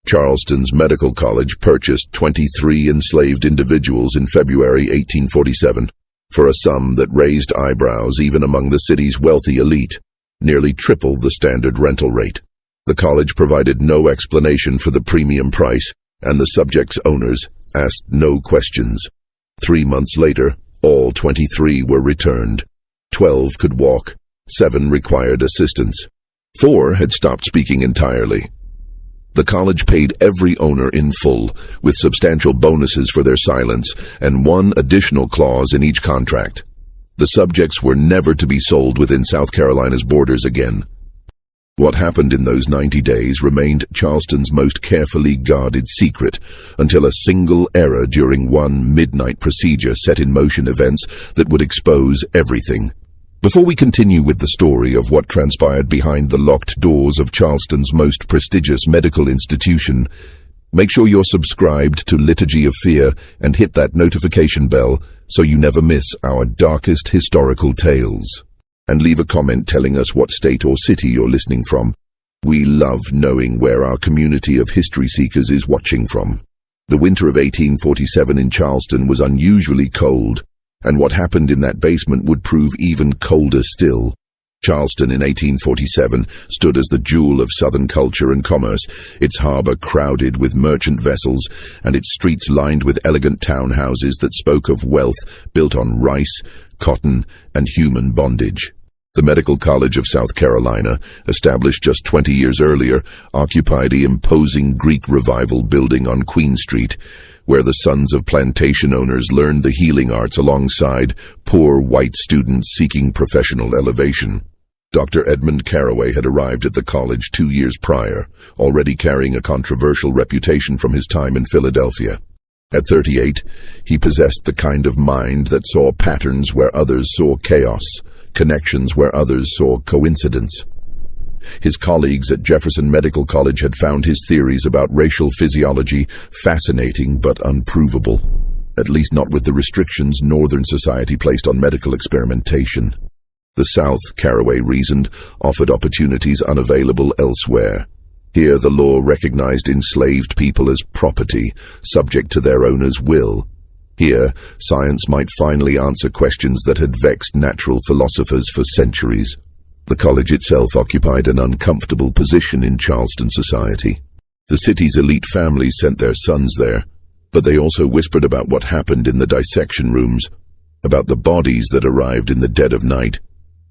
Charleston's Medical College purchased 23 enslaved individuals in February 1847 for a sum that raised eyebrows even among the city's wealthy elite, nearly triple the standard rental rate. The college provided no explanation for the premium price, and the subjects' owners asked no questions. 3 months later, all 23 were returned. 12 could walk, 7 required assistance. 4 had stopped speaking entirely. The college paid every owner in full, with substantial bonuses for their silence and 1 additional clause in each contract. The subjects were never to be sold within South Carolina's borders again. What happened in those 90 days remained Charleston's most carefully guarded secret until a single error during one midnight procedure set in motion events that would expose everything. Before we continue with the story of what transpired behind the locked doors of Charleston's most prestigious medical institution, make sure you're subscribed to Liturgy of Fear and hit that notification bell so you never miss our darkest historical tales. And leave a comment telling us what state or city you're listening from. We love knowing where our community of history seekers is watching from. The winter of 1847 in Charleston was unusually cold, and what happened in that basement would prove even colder still. Charleston in 1847 stood as the jewel of Southern culture and commerce, its harbor crowded with merchant vessels, and its streets lined with elegant townhouses that spoke of wealth built on rice, cotton, and human bondage. The Medical College of South Carolina, established just 20 years earlier, occupied the imposing Greek Revival building on Queen Street, where the sons of plantation owners learned the healing arts alongside poor white students seeking professional elevation. Dr. Edmund Carraway had arrived at the college 2 years prior, already carrying a controversial reputation from his time in Philadelphia. At 38, he possessed the kind of mind that saw patterns where others saw chaos, connections where others saw coincidence. His colleagues at Jefferson Medical College had found his theories about racial physiology fascinating but unprovable, at least not with the restrictions Northern society placed on medical experimentation. The South, Carraway reasoned, offered opportunities unavailable elsewhere. Here the law recognized enslaved people as property, subject to their owner's will. Here, science might finally answer questions that had vexed natural philosophers for centuries. The college itself occupied an uncomfortable position in Charleston society. The city's elite families sent their sons there, but they also whispered about what happened in the dissection rooms, about the bodies that arrived in the dead of night,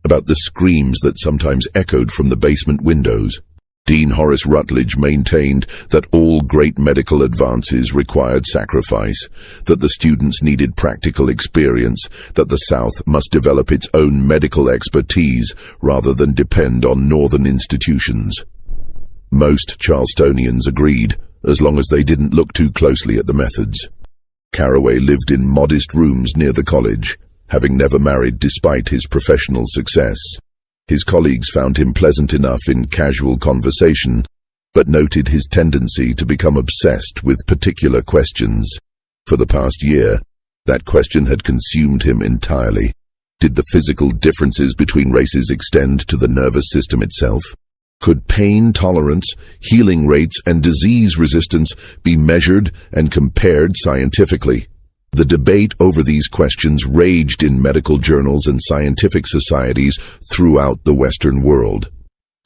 about the screams that sometimes echoed from the basement windows. Dean Horace Rutledge maintained that all great medical advances required sacrifice, that the students needed practical experience, that the South must develop its own medical expertise rather than depend on Northern institutions. Most Charlestonians agreed, as long as they didn't look too closely at the methods. Carraway lived in modest rooms near the college, having never married despite his professional success. His colleagues found him pleasant enough in casual conversation, but noted his tendency to become obsessed with particular questions. For the past year, that question had consumed him entirely. Did the physical differences between races extend to the nervous system itself? Could pain tolerance, healing rates, and disease resistance be measured and compared scientifically? The debate over these questions raged in medical journals and scientific societies throughout the Western world.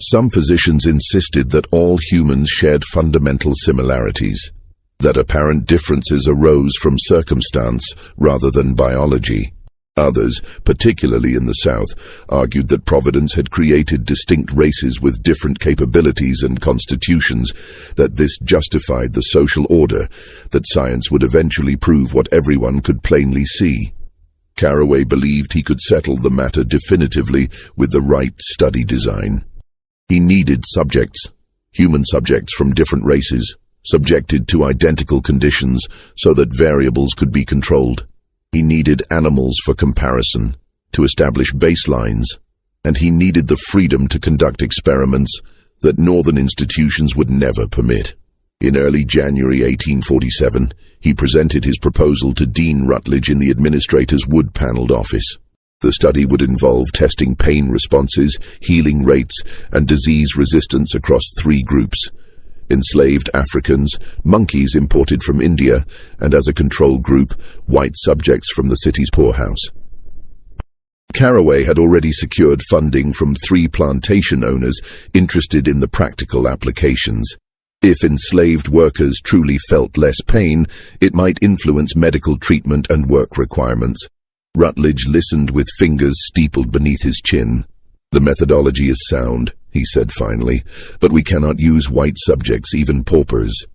Some physicians insisted that all humans shared fundamental similarities, that apparent differences arose from circumstance rather than biology. Others, particularly in the South, argued that Providence had created distinct races with different capabilities and constitutions, that this justified the social order, that science would eventually prove what everyone could plainly see. Carraway believed he could settle the matter definitively with the right study design. He needed subjects, human subjects from different races, subjected to identical conditions so that variables could be controlled. He needed animals for comparison, to establish baselines, and he needed the freedom to conduct experiments that Northern institutions would never permit. In early January 1847, he presented his proposal to Dean Rutledge in the administrator's wood-paneled office. The study would involve testing pain responses, healing rates, and disease resistance across 3 groups: enslaved Africans, monkeys imported from India, and as a control group, white subjects from the city's poorhouse. Caraway had already secured funding from 3 plantation owners interested in the practical applications. If enslaved workers truly felt less pain, it might influence medical treatment and work requirements. Rutledge listened with fingers steepled beneath his chin. "The methodology is sound," he said finally, "but we cannot use white subjects, even paupers.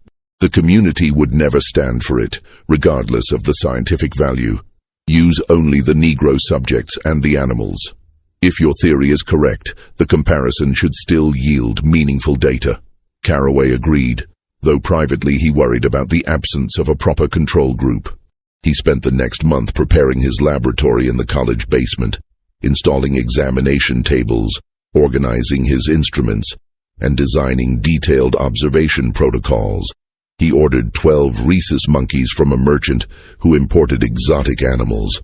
The community would never stand for it, regardless of the scientific value. Use only the Negro subjects and the animals. If your theory is correct, the comparison should still yield meaningful data." Caraway agreed, though privately he worried about the absence of a proper control group. He spent the next month preparing his laboratory in the college basement, installing examination tables, organizing his instruments, and designing detailed observation protocols. He ordered 12 rhesus monkeys from a merchant who imported exotic animals,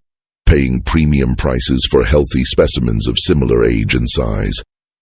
paying premium prices for healthy specimens of similar age and size.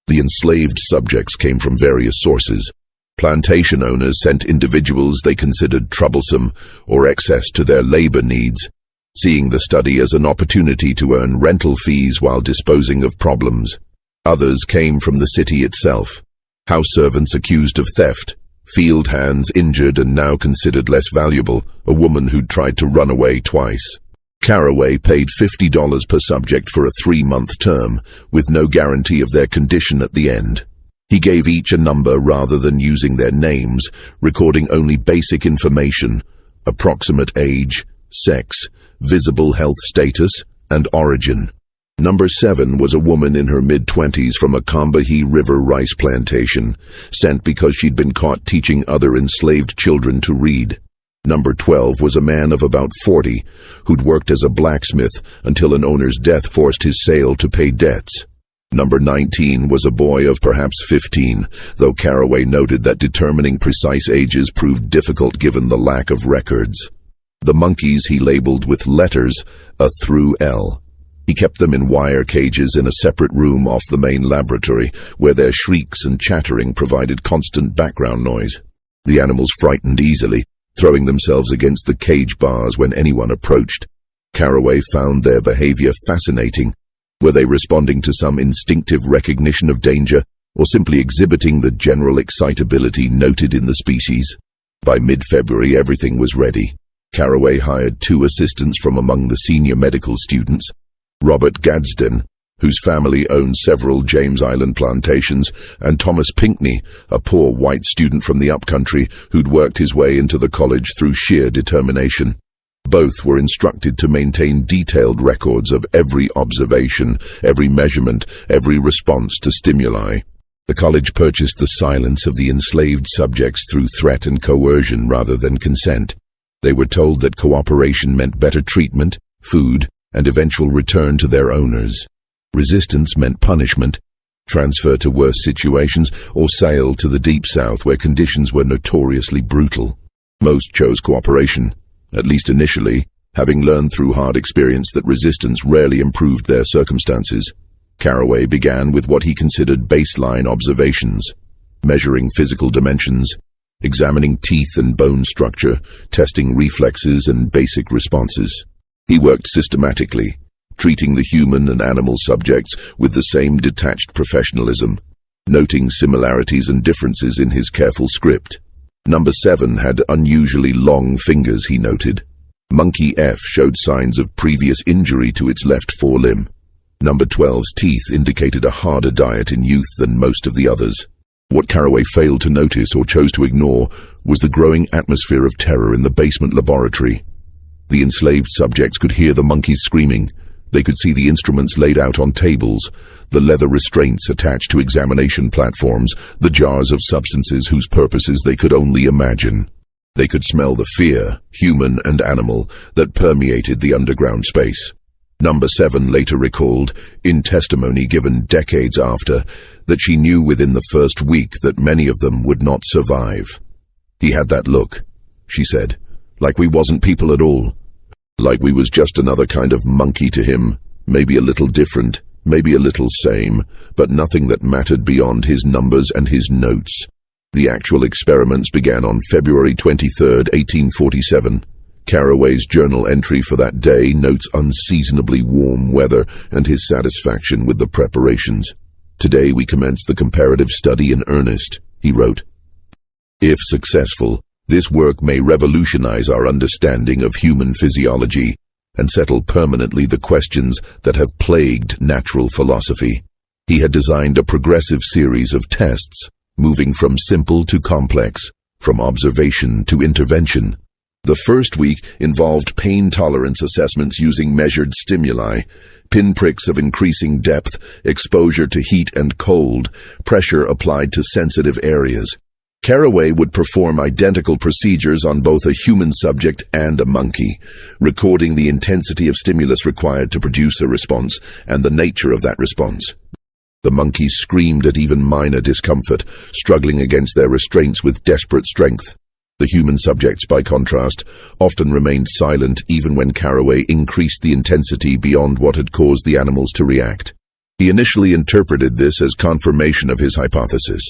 The enslaved subjects came from various sources. Plantation owners sent individuals they considered troublesome or excess to their labor needs, seeing the study as an opportunity to earn rental fees while disposing of problems. Others came from the city itself, house servants accused of theft, field hands injured and now considered less valuable, a woman who'd tried to run away twice. Caraway paid $50 per subject for a 3-month term, with no guarantee of their condition at the end. He gave each a number rather than using their names, recording only basic information: approximate age, sex, visible health status, and origin. Number 7 was a woman in her mid-20s from a Combahee River rice plantation, sent because she'd been caught teaching other enslaved children to read. Number 12 was a man of about 40, who'd worked as a blacksmith until an owner's death forced his sale to pay debts. Number 19 was a boy of perhaps 15, though Caraway noted that determining precise ages proved difficult given the lack of records. The monkeys he labeled with letters, A through L. He kept them in wire cages in a separate room off the main laboratory, where their shrieks and chattering provided constant background noise. The animals frightened easily, throwing themselves against the cage bars when anyone approached. Caraway found their behavior fascinating. Were they responding to some instinctive recognition of danger, or simply exhibiting the general excitability noted in the species? By mid-February, everything was ready. Caraway hired 2 assistants from among the senior medical students: Robert Gadsden, whose family owned several James Island plantations, and Thomas Pinckney, a poor white student from the upcountry who'd worked his way into the college through sheer determination. Both were instructed to maintain detailed records of every observation, every measurement, every response to stimuli. The college purchased the silence of the enslaved subjects through threat and coercion rather than consent. They were told that cooperation meant better treatment, food, and eventual return to their owners. Resistance meant punishment, transfer to worse situations, or sale to the Deep South where conditions were notoriously brutal. Most chose cooperation, at least initially, having learned through hard experience that resistance rarely improved their circumstances. Caraway began with what he considered baseline observations, measuring physical dimensions, examining teeth and bone structure, testing reflexes and basic responses. He worked systematically, treating the human and animal subjects with the same detached professionalism, noting similarities and differences in his careful script. Number 7 had unusually long fingers, he noted. Monkey F showed signs of previous injury to its left forelimb. Number 12's teeth indicated a harder diet in youth than most of the others. What Caraway failed to notice or chose to ignore was the growing atmosphere of terror in the basement laboratory. The enslaved subjects could hear the monkeys screaming. They could see the instruments laid out on tables, the leather restraints attached to examination platforms, the jars of substances whose purposes they could only imagine. They could smell the fear, human and animal, that permeated the underground space. Number 7 later recalled, in testimony given decades after, that she knew within the first week that many of them would not survive. "He had that look," she said, "like we wasn't people at all. Like we was just another kind of monkey to him, maybe a little different, maybe a little same, but nothing that mattered beyond his numbers and his notes." The actual experiments began on February 23, 1847. Carraway's journal entry for that day notes unseasonably warm weather and his satisfaction with the preparations. "Today we commence the comparative study in earnest," he wrote. "If successful, this work may revolutionize our understanding of human physiology and settle permanently the questions that have plagued natural philosophy." He had designed a progressive series of tests, moving from simple to complex, from observation to intervention. The first week involved pain tolerance assessments using measured stimuli, pinpricks of increasing depth, exposure to heat and cold, pressure applied to sensitive areas. Carraway would perform identical procedures on both a human subject and a monkey, recording the intensity of stimulus required to produce a response and the nature of that response. The monkeys screamed at even minor discomfort, struggling against their restraints with desperate strength. The human subjects, by contrast, often remained silent even when Carraway increased the intensity beyond what had caused the animals to react. He initially interpreted this as confirmation of his hypothesis,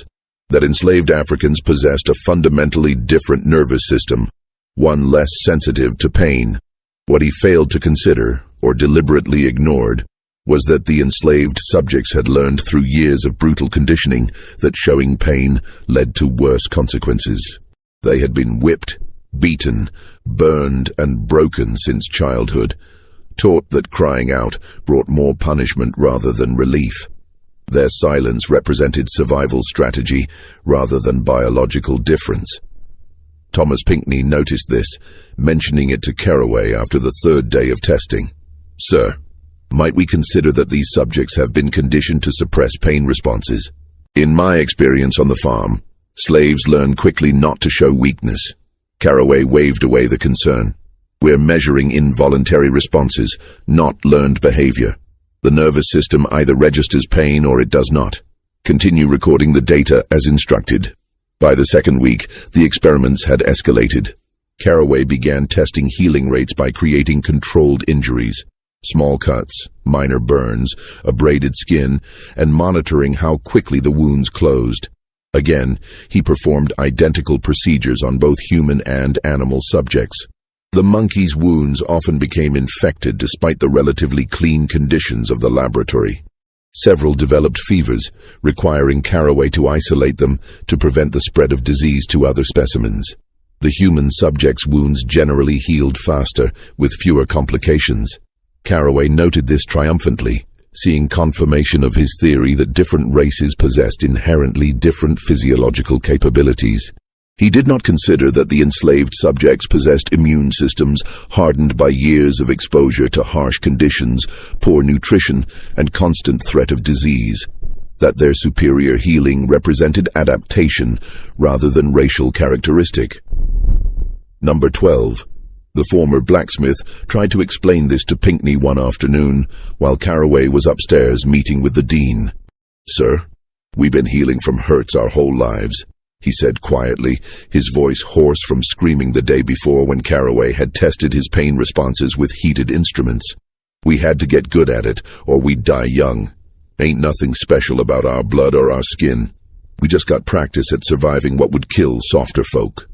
that enslaved Africans possessed a fundamentally different nervous system, one less sensitive to pain. What he failed to consider, or deliberately ignored, was that the enslaved subjects had learned through years of brutal conditioning that showing pain led to worse consequences. They had been whipped, beaten, burned, and broken since childhood, taught that crying out brought more punishment rather than relief. Their silence represented survival strategy rather than biological difference. Thomas Pinckney noticed this, mentioning it to Carraway after the third day of testing. "Sir, might we consider that these subjects have been conditioned to suppress pain responses? In my experience on the farm, slaves learn quickly not to show weakness." Carraway waved away the concern. "We're measuring involuntary responses, not learned behavior. The nervous system either registers pain or it does not. Continue recording the data as instructed." By the second week, the experiments had escalated. Carraway began testing healing rates by creating controlled injuries, small cuts, minor burns, abraded skin, and monitoring how quickly the wounds closed. Again, he performed identical procedures on both human and animal subjects. The monkeys' wounds often became infected despite the relatively clean conditions of the laboratory. Several developed fevers, requiring Carraway to isolate them to prevent the spread of disease to other specimens. The human subjects' wounds generally healed faster, with fewer complications. Carraway noted this triumphantly, seeing confirmation of his theory that different races possessed inherently different physiological capabilities. He did not consider that the enslaved subjects possessed immune systems hardened by years of exposure to harsh conditions, poor nutrition, and constant threat of disease, that their superior healing represented adaptation rather than racial characteristic. Number 12. The former blacksmith tried to explain this to Pinckney one afternoon, while Carraway was upstairs meeting with the dean. "Sir, we've been healing from hurts our whole lives," he said quietly, his voice hoarse from screaming the day before when Carraway had tested his pain responses with heated instruments. "We had to get good at it, or we'd die young. Ain't nothing special about our blood or our skin. We just got practice at surviving what would kill softer folk."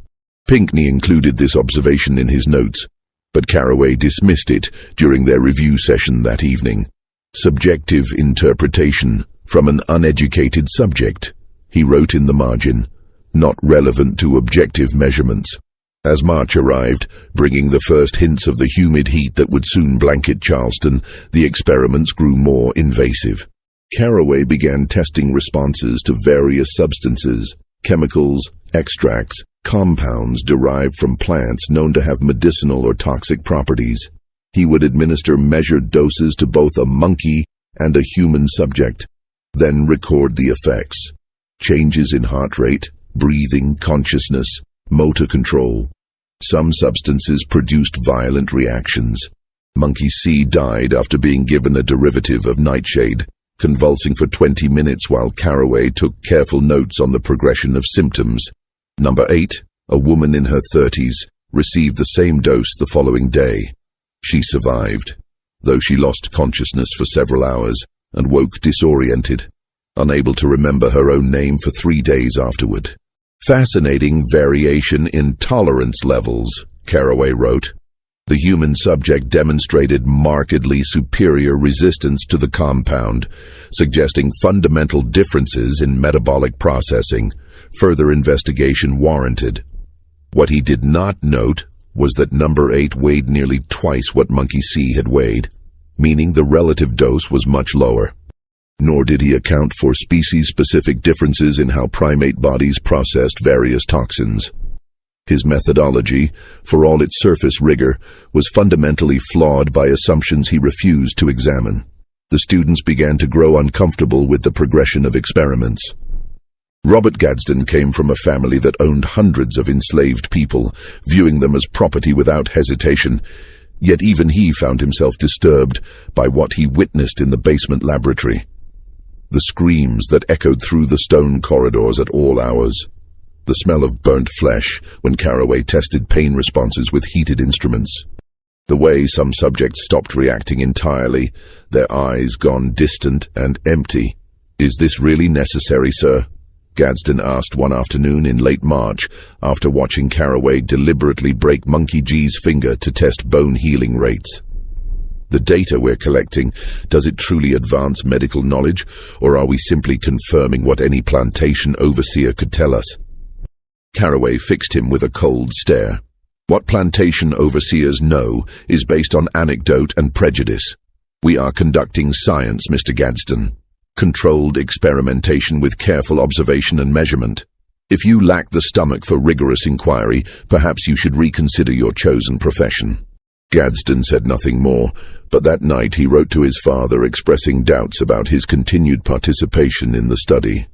Pinckney included this observation in his notes, but Carraway dismissed it during their review session that evening. "Subjective interpretation from an uneducated subject," he wrote in the margin, "not relevant to objective measurements." As March arrived, bringing the first hints of the humid heat that would soon blanket Charleston, the experiments grew more invasive. Carraway began testing responses to various substances, chemicals, extracts, compounds derived from plants known to have medicinal or toxic properties. He would administer measured doses to both a monkey and a human subject, then record the effects. Changes in heart rate, breathing, consciousness, motor control. Some substances produced violent reactions. Monkey C died after being given a derivative of nightshade, convulsing for 20 minutes while Carraway took careful notes on the progression of symptoms. Number 8, a woman in her 30s, received the same dose the following day. She survived, though she lost consciousness for several hours and woke disoriented, unable to remember her own name for 3 days afterward. Fascinating variation in tolerance levels, Carraway wrote. The human subject demonstrated markedly superior resistance to the compound, suggesting fundamental differences in metabolic processing. Further investigation warranted. What he did not note was that number 8 weighed nearly twice what monkey C had weighed, meaning the relative dose was much lower. Nor did he account for species-specific differences in how primate bodies processed various toxins. His methodology, for all its surface rigor, was fundamentally flawed by assumptions he refused to examine. The students began to grow uncomfortable with the progression of experiments. Robert Gadsden came from a family that owned hundreds of enslaved people, viewing them as property without hesitation, yet even he found himself disturbed by what he witnessed in the basement laboratory. The screams that echoed through the stone corridors at all hours. The smell of burnt flesh when Carraway tested pain responses with heated instruments. The way some subjects stopped reacting entirely, their eyes gone distant and empty. "Is this really necessary, sir?" Gadsden asked one afternoon in late March after watching Carraway deliberately break Monkey G's finger to test bone healing rates. "The data we're collecting, does it truly advance medical knowledge, or are we simply confirming what any plantation overseer could tell us?" Carraway fixed him with a cold stare. "What plantation overseers know is based on anecdote and prejudice. We are conducting science, Mr. Gadsden. Controlled experimentation with careful observation and measurement. If you lack the stomach for rigorous inquiry, perhaps you should reconsider your chosen profession." Gadsden said nothing more, but that night he wrote to his father expressing doubts about his continued participation in the study.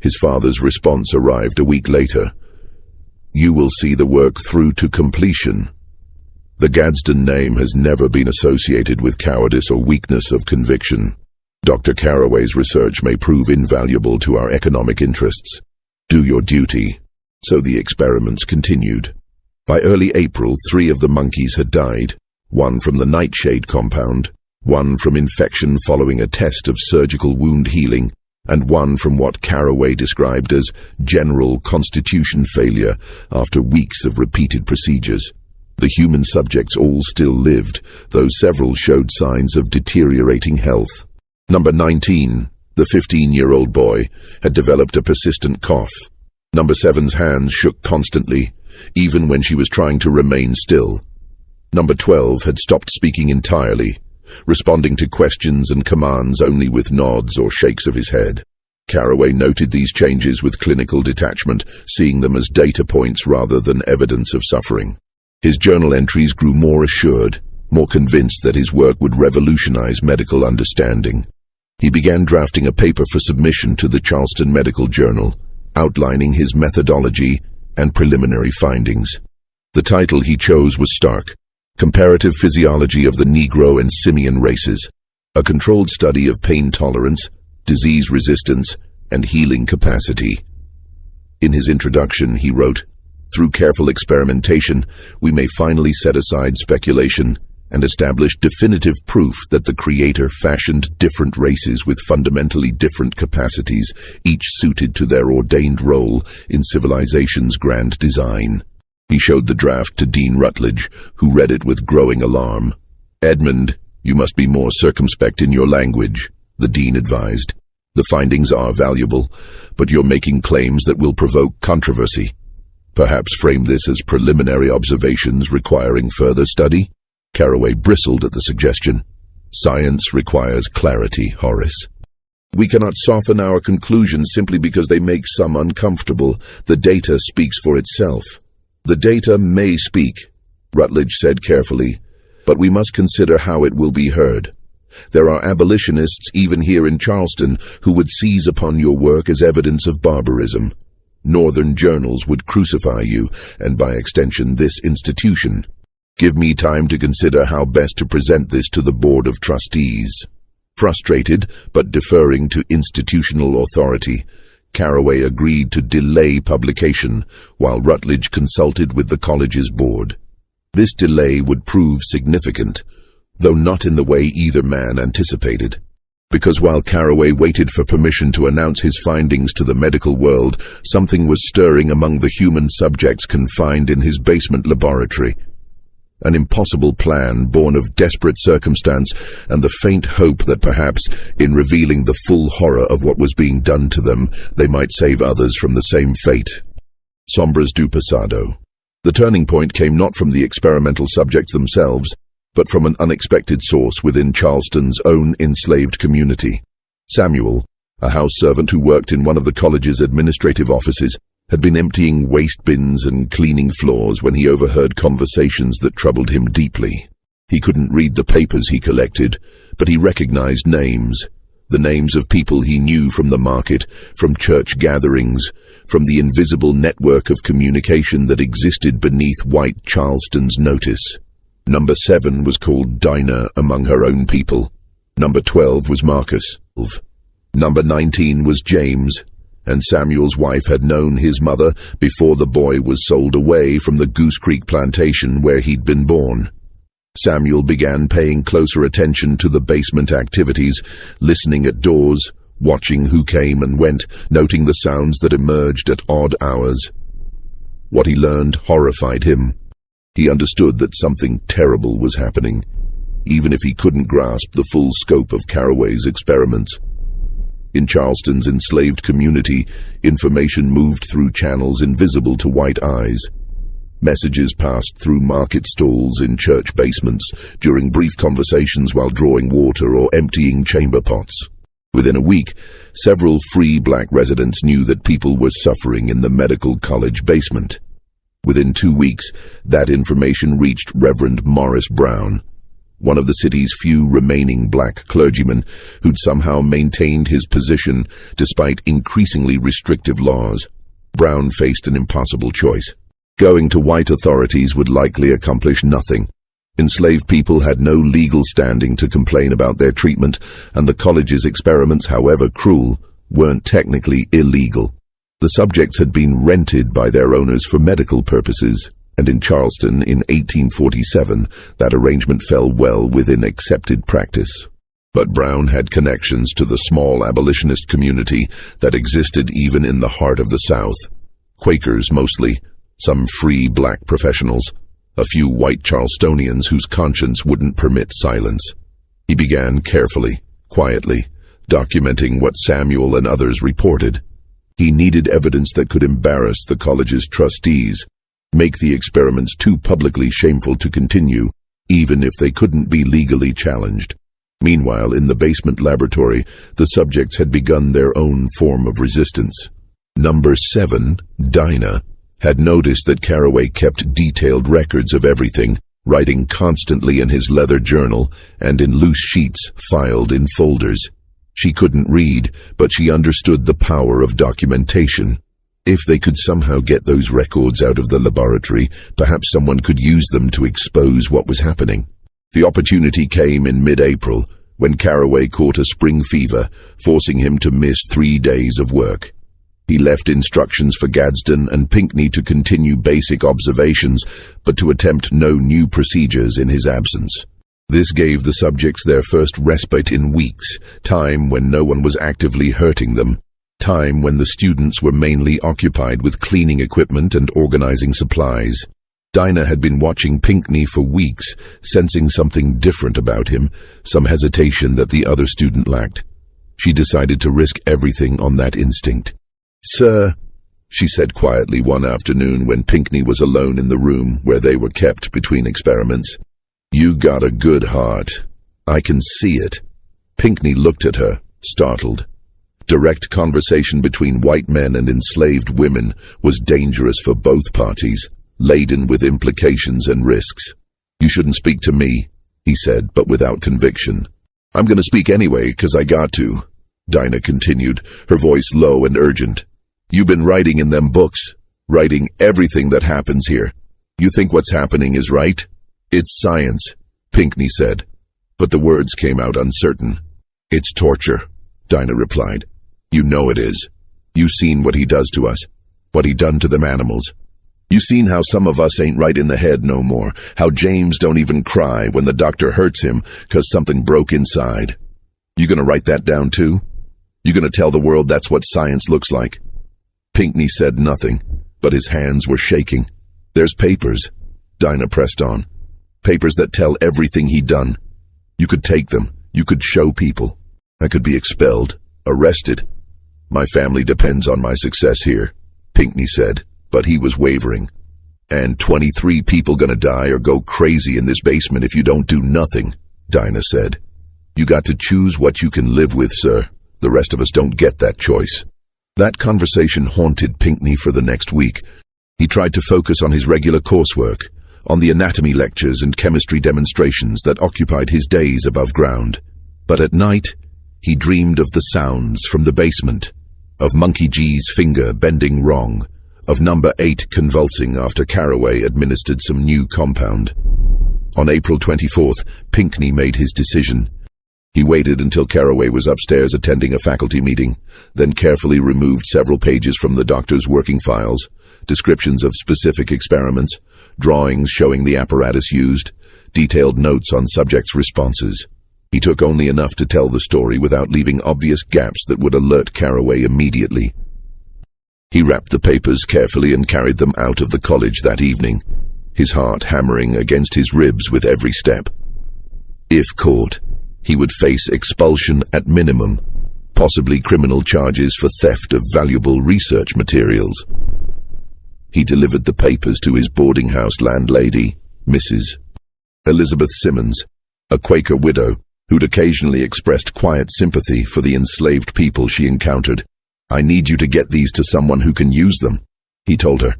His father's response arrived a week later. "You will see the work through to completion." The Gadsden name has never been associated with cowardice or weakness of conviction. Dr. Carraway's research may prove invaluable to our economic interests. Do your duty. So the experiments continued. By early April, 3 of the monkeys had died, 1 from the nightshade compound, 1 from infection following a test of surgical wound healing, and 1 from what Carraway described as general constitution failure after weeks of repeated procedures. The human subjects all still lived, though several showed signs of deteriorating health. Number 19, the 15-year-old boy, had developed a persistent cough. Number 7's hands shook constantly, even when she was trying to remain still. Number 12 had stopped speaking entirely, responding to questions and commands only with nods or shakes of his head. Carraway noted these changes with clinical detachment, seeing them as data points rather than evidence of suffering. His journal entries grew more assured, more convinced that his work would revolutionize medical understanding. He began drafting a paper for submission to the Charleston Medical Journal, outlining his methodology and preliminary findings. The title he chose was stark: Comparative Physiology of the Negro and Simian Races, a controlled study of pain tolerance, disease resistance, and healing capacity. In his introduction, he wrote, "Through careful experimentation, we may finally set aside speculation and establish definitive proof that the Creator fashioned different races with fundamentally different capacities, each suited to their ordained role in civilization's grand design." He showed the draft to Dean Rutledge, who read it with growing alarm. "Edmund, you must be more circumspect in your language," the dean advised. "The findings are valuable, but you're making claims that will provoke controversy. Perhaps frame this as preliminary observations requiring further study?" Carraway bristled at the suggestion. "Science requires clarity, Horace. We cannot soften our conclusions simply because they make some uncomfortable. The data speaks for itself." "The data may speak," Rutledge said carefully, "but we must consider how it will be heard. There are abolitionists even here in Charleston who would seize upon your work as evidence of barbarism. Northern journals would crucify you, and by extension this institution. Give me time to consider how best to present this to the Board of Trustees." Frustrated, but deferring to institutional authority, Carraway agreed to delay publication while Rutledge consulted with the college's board. This delay would prove significant, though not in the way either man anticipated. Because while Carraway waited for permission to announce his findings to the medical world, something was stirring among the human subjects confined in his basement laboratory. An impossible plan born of desperate circumstance and the faint hope that perhaps, in revealing the full horror of what was being done to them, they might save others from the same fate. Sombras do Pasado. The turning point came not from the experimental subjects themselves, but from an unexpected source within Charleston's own enslaved community. Samuel, a house servant who worked in one of the college's administrative offices, had been emptying waste bins and cleaning floors when he overheard conversations that troubled him deeply. He couldn't read the papers he collected, but he recognized names. The names of people he knew from the market, from church gatherings, from the invisible network of communication that existed beneath white Charleston's notice. Number 7 was called Dinah among her own people. Number 12 was Marcus. Number 19 was James, and Samuel's wife had known his mother before the boy was sold away from the Goose Creek plantation where he'd been born. Samuel began paying closer attention to the basement activities, listening at doors, watching who came and went, noting the sounds that emerged at odd hours. What he learned horrified him. He understood that something terrible was happening, even if he couldn't grasp the full scope of Carraway's experiments. In Charleston's enslaved community, information moved through channels invisible to white eyes. Messages passed through market stalls in church basements, during brief conversations while drawing water or emptying chamber pots. Within a week, several free black residents knew that people were suffering in the medical college basement. Within 2 weeks, that information reached Reverend Morris Brown, one of the city's few remaining black clergymen who'd somehow maintained his position despite increasingly restrictive laws. Brown faced an impossible choice. Going to white authorities would likely accomplish nothing. Enslaved people had no legal standing to complain about their treatment, and the college's experiments, however cruel, weren't technically illegal. The subjects had been rented by their owners for medical purposes, and in Charleston in 1847, that arrangement fell well within accepted practice. But Brown had connections to the small abolitionist community that existed even in the heart of the South. Quakers mostly, some free black professionals, a few white Charlestonians whose conscience wouldn't permit silence. He began carefully, quietly, documenting what Samuel and others reported. He needed evidence that could embarrass the college's trustees, make the experiments too publicly shameful to continue, even if they couldn't be legally challenged. Meanwhile, in the basement laboratory, the subjects had begun their own form of resistance. Number 7, Dinah, had noticed that Carraway kept detailed records of everything, writing constantly in his leather journal and in loose sheets filed in folders. She couldn't read, but she understood the power of documentation. If they could somehow get those records out of the laboratory, perhaps someone could use them to expose what was happening. The opportunity came in mid-April, when Carraway caught a spring fever, forcing him to miss 3 days of work. He left instructions for Gadsden and Pinckney to continue basic observations, but to attempt no new procedures in his absence. This gave the subjects their first respite in weeks, time when no one was actively hurting them, time when the students were mainly occupied with cleaning equipment and organizing supplies. Dinah had been watching Pinckney for weeks, sensing something different about him, some hesitation that the other student lacked. She decided to risk everything on that instinct. "Sir," she said quietly one afternoon when Pinckney was alone in the room where they were kept between experiments, "You got a good heart. I can see it." Pinckney looked at her, startled. Direct conversation between white men and enslaved women was dangerous for both parties, laden with implications and risks. "You shouldn't speak to me," he said, but without conviction. "I'm going to speak anyway, 'cause I got to," Dinah continued, her voice low and urgent. "You've been writing in them books, writing everything that happens here. You think what's happening is right?" "It's science," Pinckney said, but the words came out uncertain. "It's torture," Dinah replied. "You know it is. You seen what he does to us, what he done to them animals. You seen how some of us ain't right in the head no more, how James don't even cry when the doctor hurts him 'cause something broke inside. You gonna write that down too? You gonna tell the world that's what science looks like? Pinckney said nothing, but his hands were shaking. There's papers, Dinah pressed on. Papers that tell everything he'd done. You could take them. You could show people. I could be expelled, arrested. My family depends on my success here, Pinckney said, but he was wavering. And 23 people gonna die or go crazy in this basement if you don't do nothing, Dinah said. You got to choose what you can live with, sir. The rest of us don't get that choice. That conversation haunted Pinckney for the next week. He tried to focus on his regular coursework, on the anatomy lectures and chemistry demonstrations that occupied his days above ground. But at night, he dreamed of the sounds from the basement, of Monkey G's finger bending wrong, of number 8 convulsing after Carraway administered some new compound. On April 24th, Pinckney made his decision. He waited until Carraway was upstairs attending a faculty meeting, then carefully removed several pages from the doctor's working files, descriptions of specific experiments, drawings showing the apparatus used, detailed notes on subjects' responses. He took only enough to tell the story without leaving obvious gaps that would alert Carraway immediately. He wrapped the papers carefully and carried them out of the college that evening, his heart hammering against his ribs with every step. If caught, he would face expulsion at minimum, possibly criminal charges for theft of valuable research materials. He delivered the papers to his boarding house landlady, Mrs. Elizabeth Simmons, a Quaker widow who'd occasionally expressed quiet sympathy for the enslaved people she encountered. I need you to get these to someone who can use them, he told her.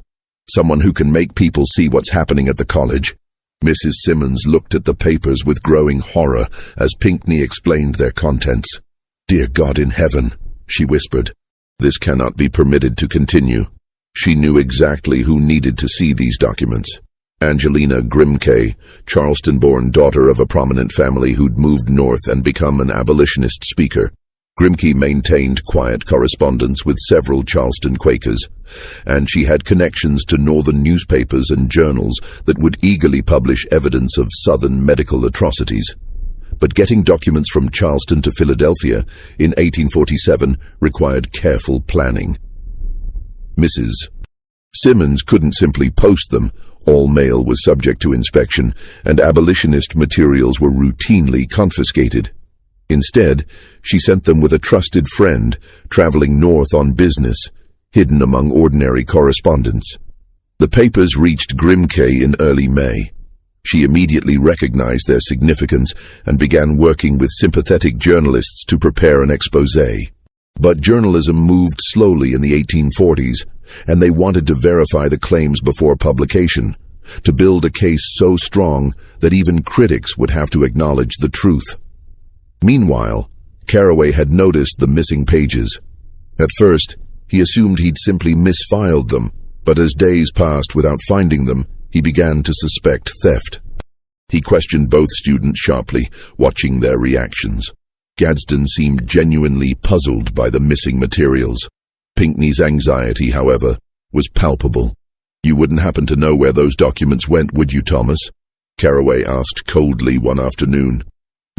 Someone who can make people see what's happening at the college. Mrs. Simmons looked at the papers with growing horror as Pinckney explained their contents. Dear God in heaven, she whispered. This cannot be permitted to continue. She knew exactly who needed to see these documents. Angelina Grimke, Charleston-born daughter of a prominent family who'd moved north and become an abolitionist speaker. Grimke maintained quiet correspondence with several Charleston Quakers, and she had connections to northern newspapers and journals that would eagerly publish evidence of southern medical atrocities. But getting documents from Charleston to Philadelphia in 1847 required careful planning. Mrs. Simmons couldn't simply post them. All mail was subject to inspection, and abolitionist materials were routinely confiscated. Instead, she sent them with a trusted friend, traveling north on business, hidden among ordinary correspondence. The papers reached Grimke in early May. She immediately recognized their significance and began working with sympathetic journalists to prepare an exposé. But journalism moved slowly in the 1840s, and they wanted to verify the claims before publication, to build a case so strong that even critics would have to acknowledge the truth. Meanwhile, Carraway had noticed the missing pages. At first, he assumed he'd simply misfiled them, but as days passed without finding them, he began to suspect theft. He questioned both students sharply, watching their reactions. Gadsden seemed genuinely puzzled by the missing materials. Pinckney's anxiety, however, was palpable. You wouldn't happen to know where those documents went, would you, Thomas? Carraway asked coldly one afternoon.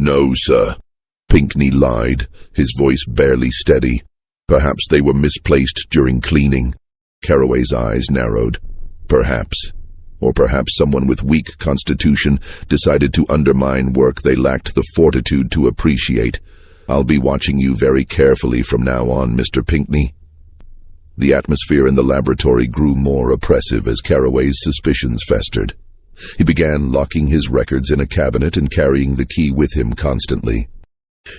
No, sir. Pinckney lied, his voice barely steady. Perhaps they were misplaced during cleaning. Carraway's eyes narrowed. Perhaps. Or perhaps someone with weak constitution decided to undermine work they lacked the fortitude to appreciate. I'll be watching you very carefully from now on, Mr. Pinckney. The atmosphere in the laboratory grew more oppressive as Carraway's suspicions festered. He began locking his records in a cabinet and carrying the key with him constantly.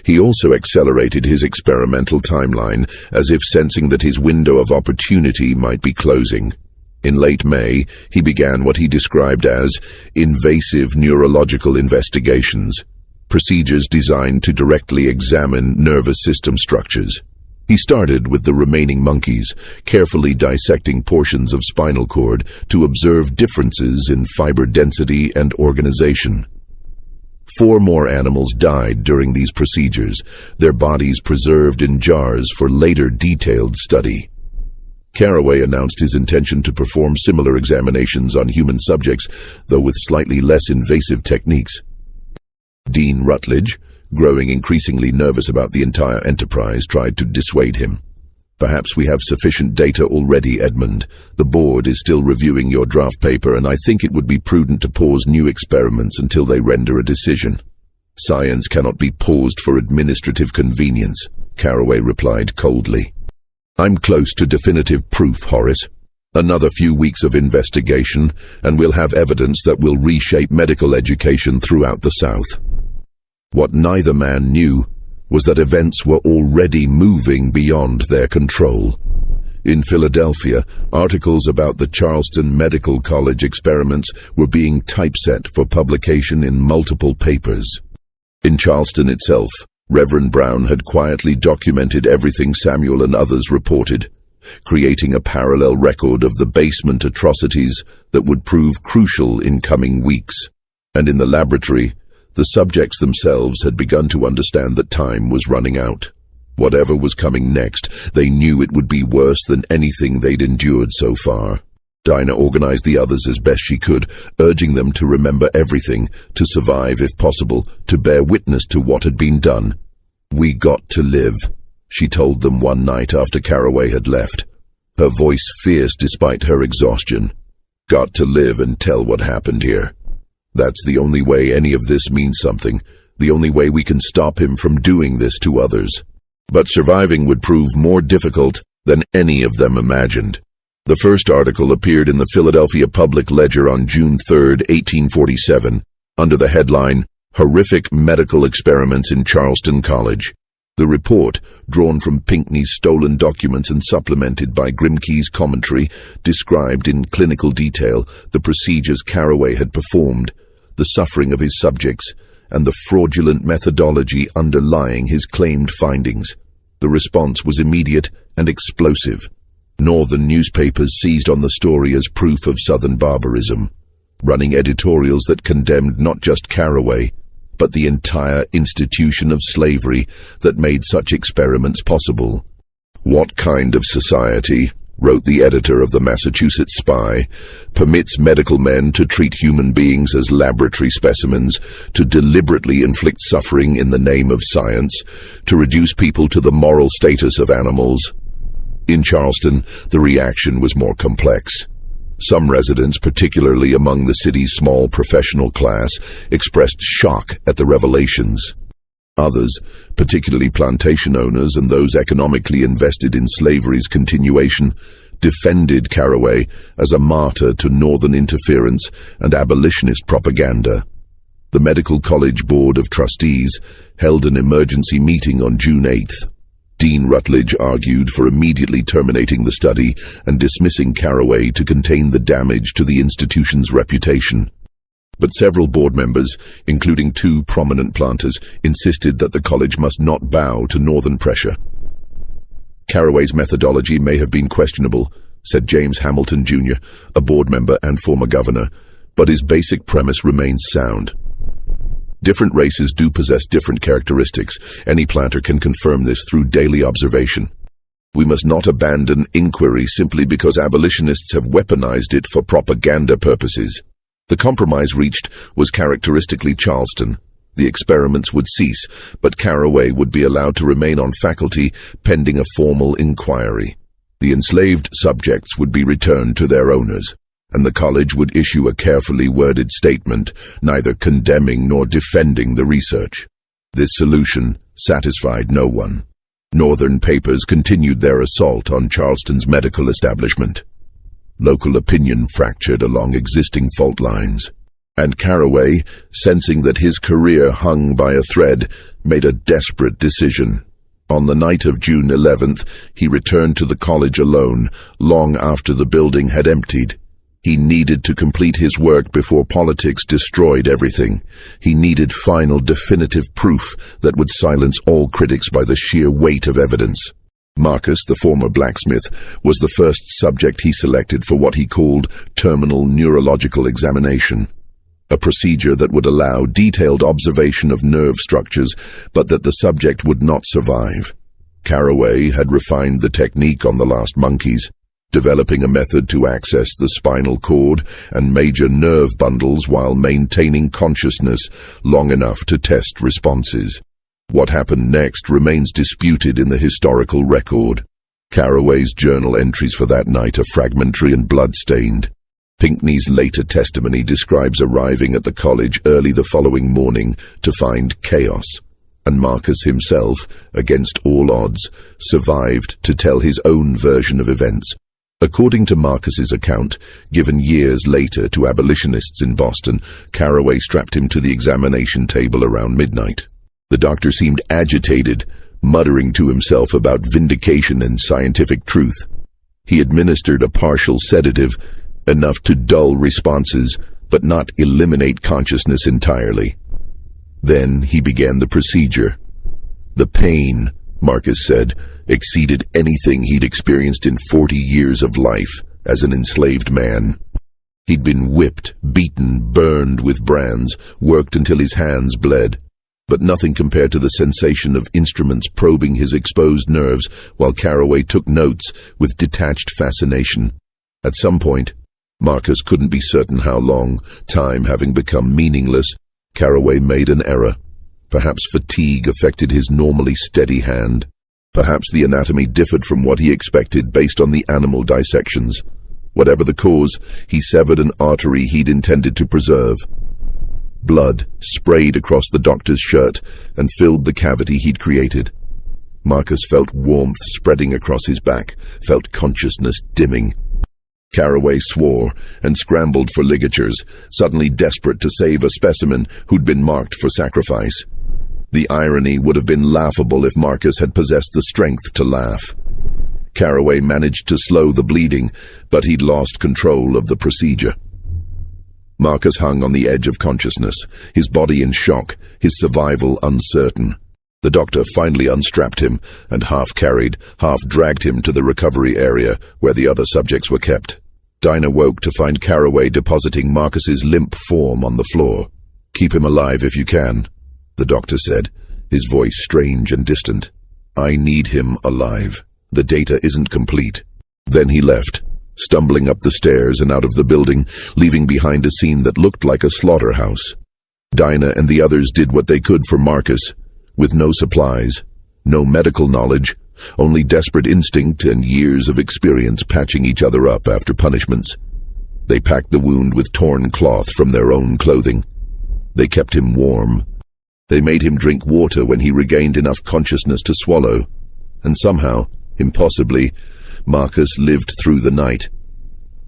He also accelerated his experimental timeline, as if sensing that his window of opportunity might be closing. In late May, he began what he described as invasive neurological investigations, procedures designed to directly examine nervous system structures. He started with the remaining monkeys, carefully dissecting portions of spinal cord to observe differences in fiber density and organization. 4 more animals died during these procedures, their bodies preserved in jars for later detailed study. Carraway announced his intention to perform similar examinations on human subjects, though with slightly less invasive techniques. Dean Rutledge, growing increasingly nervous about the entire enterprise, tried to dissuade him. "Perhaps we have sufficient data already, Edmund. The board is still reviewing your draft paper, and I think it would be prudent to pause new experiments until they render a decision." "Science cannot be paused for administrative convenience," Carraway replied coldly. "I'm close to definitive proof, Horace. Another few weeks of investigation, and we'll have evidence that will reshape medical education throughout the South." What neither man knew was that events were already moving beyond their control. In Philadelphia, articles about the Charleston Medical College experiments were being typeset for publication in multiple papers. In Charleston itself, Reverend Brown had quietly documented everything Samuel and others reported, creating a parallel record of the basement atrocities that would prove crucial in coming weeks. And in the laboratory, the subjects themselves had begun to understand that time was running out. Whatever was coming next, they knew it would be worse than anything they'd endured so far. Dinah organized the others as best she could, urging them to remember everything, to survive if possible, to bear witness to what had been done. "We got to live," she told them one night after Carraway had left, her voice fierce despite her exhaustion. "Got to live and tell what happened here. That's the only way any of this means something, the only way we can stop him from doing this to others." But surviving would prove more difficult than any of them imagined. The first article appeared in the Philadelphia Public Ledger on June 3, 1847, under the headline, "Horrific Medical Experiments in Charleston College." The report, drawn from Pinckney's stolen documents and supplemented by Grimke's commentary, described in clinical detail the procedures Carraway had performed, the suffering of his subjects, and the fraudulent methodology underlying his claimed findings. The response was immediate and explosive. Northern newspapers seized on the story as proof of Southern barbarism, running editorials that condemned not just Carraway, but the entire institution of slavery that made such experiments possible. "What kind of society," wrote the editor of the Massachusetts Spy, "permits medical men to treat human beings as laboratory specimens, to deliberately inflict suffering in the name of science, to reduce people to the moral status of animals?" In Charleston, the reaction was more complex. Some residents, particularly among the city's small professional class, expressed shock at the revelations. Others, particularly plantation owners and those economically invested in slavery's continuation, defended Carraway as a martyr to Northern interference and abolitionist propaganda. The Medical College Board of Trustees held an emergency meeting on June 8th. Dean Rutledge argued for immediately terminating the study and dismissing Carraway to contain the damage to the institution's reputation. But several board members, including 2 prominent planters, insisted that the college must not bow to Northern pressure. "Carraway's methodology may have been questionable," said James Hamilton, Jr., a board member and former governor, "but his basic premise remains sound. Different races do possess different characteristics. Any planter can confirm this through daily observation. We must not abandon inquiry simply because abolitionists have weaponized it for propaganda purposes." The compromise reached was characteristically Charleston. The experiments would cease, but Carraway would be allowed to remain on faculty pending a formal inquiry. The enslaved subjects would be returned to their owners, and the college would issue a carefully worded statement, neither condemning nor defending the research. This solution satisfied no one. Northern papers continued their assault on Charleston's medical establishment. Local opinion fractured along existing fault lines, and Carraway, sensing that his career hung by a thread, made a desperate decision. On the night of June 11th, he returned to the college alone, long after the building had emptied. He needed to complete his work before politics destroyed everything. He needed final definitive proof that would silence all critics by the sheer weight of evidence. Marcus, the former blacksmith, was the first subject he selected for what he called terminal neurological examination, a procedure that would allow detailed observation of nerve structures, but that the subject would not survive. Carraway had refined the technique on the last monkeys. developing a method to access the spinal cord and major nerve bundles while maintaining consciousness long enough to test responses. What happened next remains disputed in the historical record. Carraway's journal entries for that night are fragmentary and blood-stained. Pinckney's later testimony describes arriving at the college early the following morning to find chaos, and Marcus himself, against all odds, survived to tell his own version of events. According to Marcus's account, given years later to abolitionists in Boston, Carraway strapped him to the examination table around midnight. The doctor seemed agitated, muttering to himself about vindication and scientific truth. He administered a partial sedative, enough to dull responses, but not eliminate consciousness entirely. Then he began the procedure. The pain, Marcus said, exceeded anything he'd experienced in 40 years of life as an enslaved man. He'd been whipped, beaten, burned with brands, worked until his hands bled, but nothing compared to the sensation of instruments probing his exposed nerves while Carraway took notes with detached fascination. At some point, Marcus couldn't be certain how long, time having become meaningless, Carraway made an error. Perhaps fatigue affected his normally steady hand. Perhaps the anatomy differed from what he expected based on the animal dissections. Whatever the cause, he severed an artery he'd intended to preserve. Blood sprayed across the doctor's shirt and filled the cavity he'd created. Marcus felt warmth spreading across his back, felt consciousness dimming. Carraway swore and scrambled for ligatures, suddenly desperate to save a specimen who'd been marked for sacrifice. The irony would have been laughable if Marcus had possessed the strength to laugh. Carraway managed to slow the bleeding, but he'd lost control of the procedure. Marcus hung on the edge of consciousness, his body in shock, his survival uncertain. The doctor finally unstrapped him and half-carried, half-dragged him to the recovery area where the other subjects were kept. Dinah woke to find Carraway depositing Marcus's limp form on the floor. "Keep him alive if you can," the doctor said, his voice strange and distant. "I need him alive. The data isn't complete." Then he left, stumbling up the stairs and out of the building, leaving behind a scene that looked like a slaughterhouse. Dinah and the others did what they could for Marcus, with no supplies, no medical knowledge, only desperate instinct and years of experience patching each other up after punishments. They packed the wound with torn cloth from their own clothing. They kept him warm. They made him drink water when he regained enough consciousness to swallow. And somehow, impossibly, Marcus lived through the night.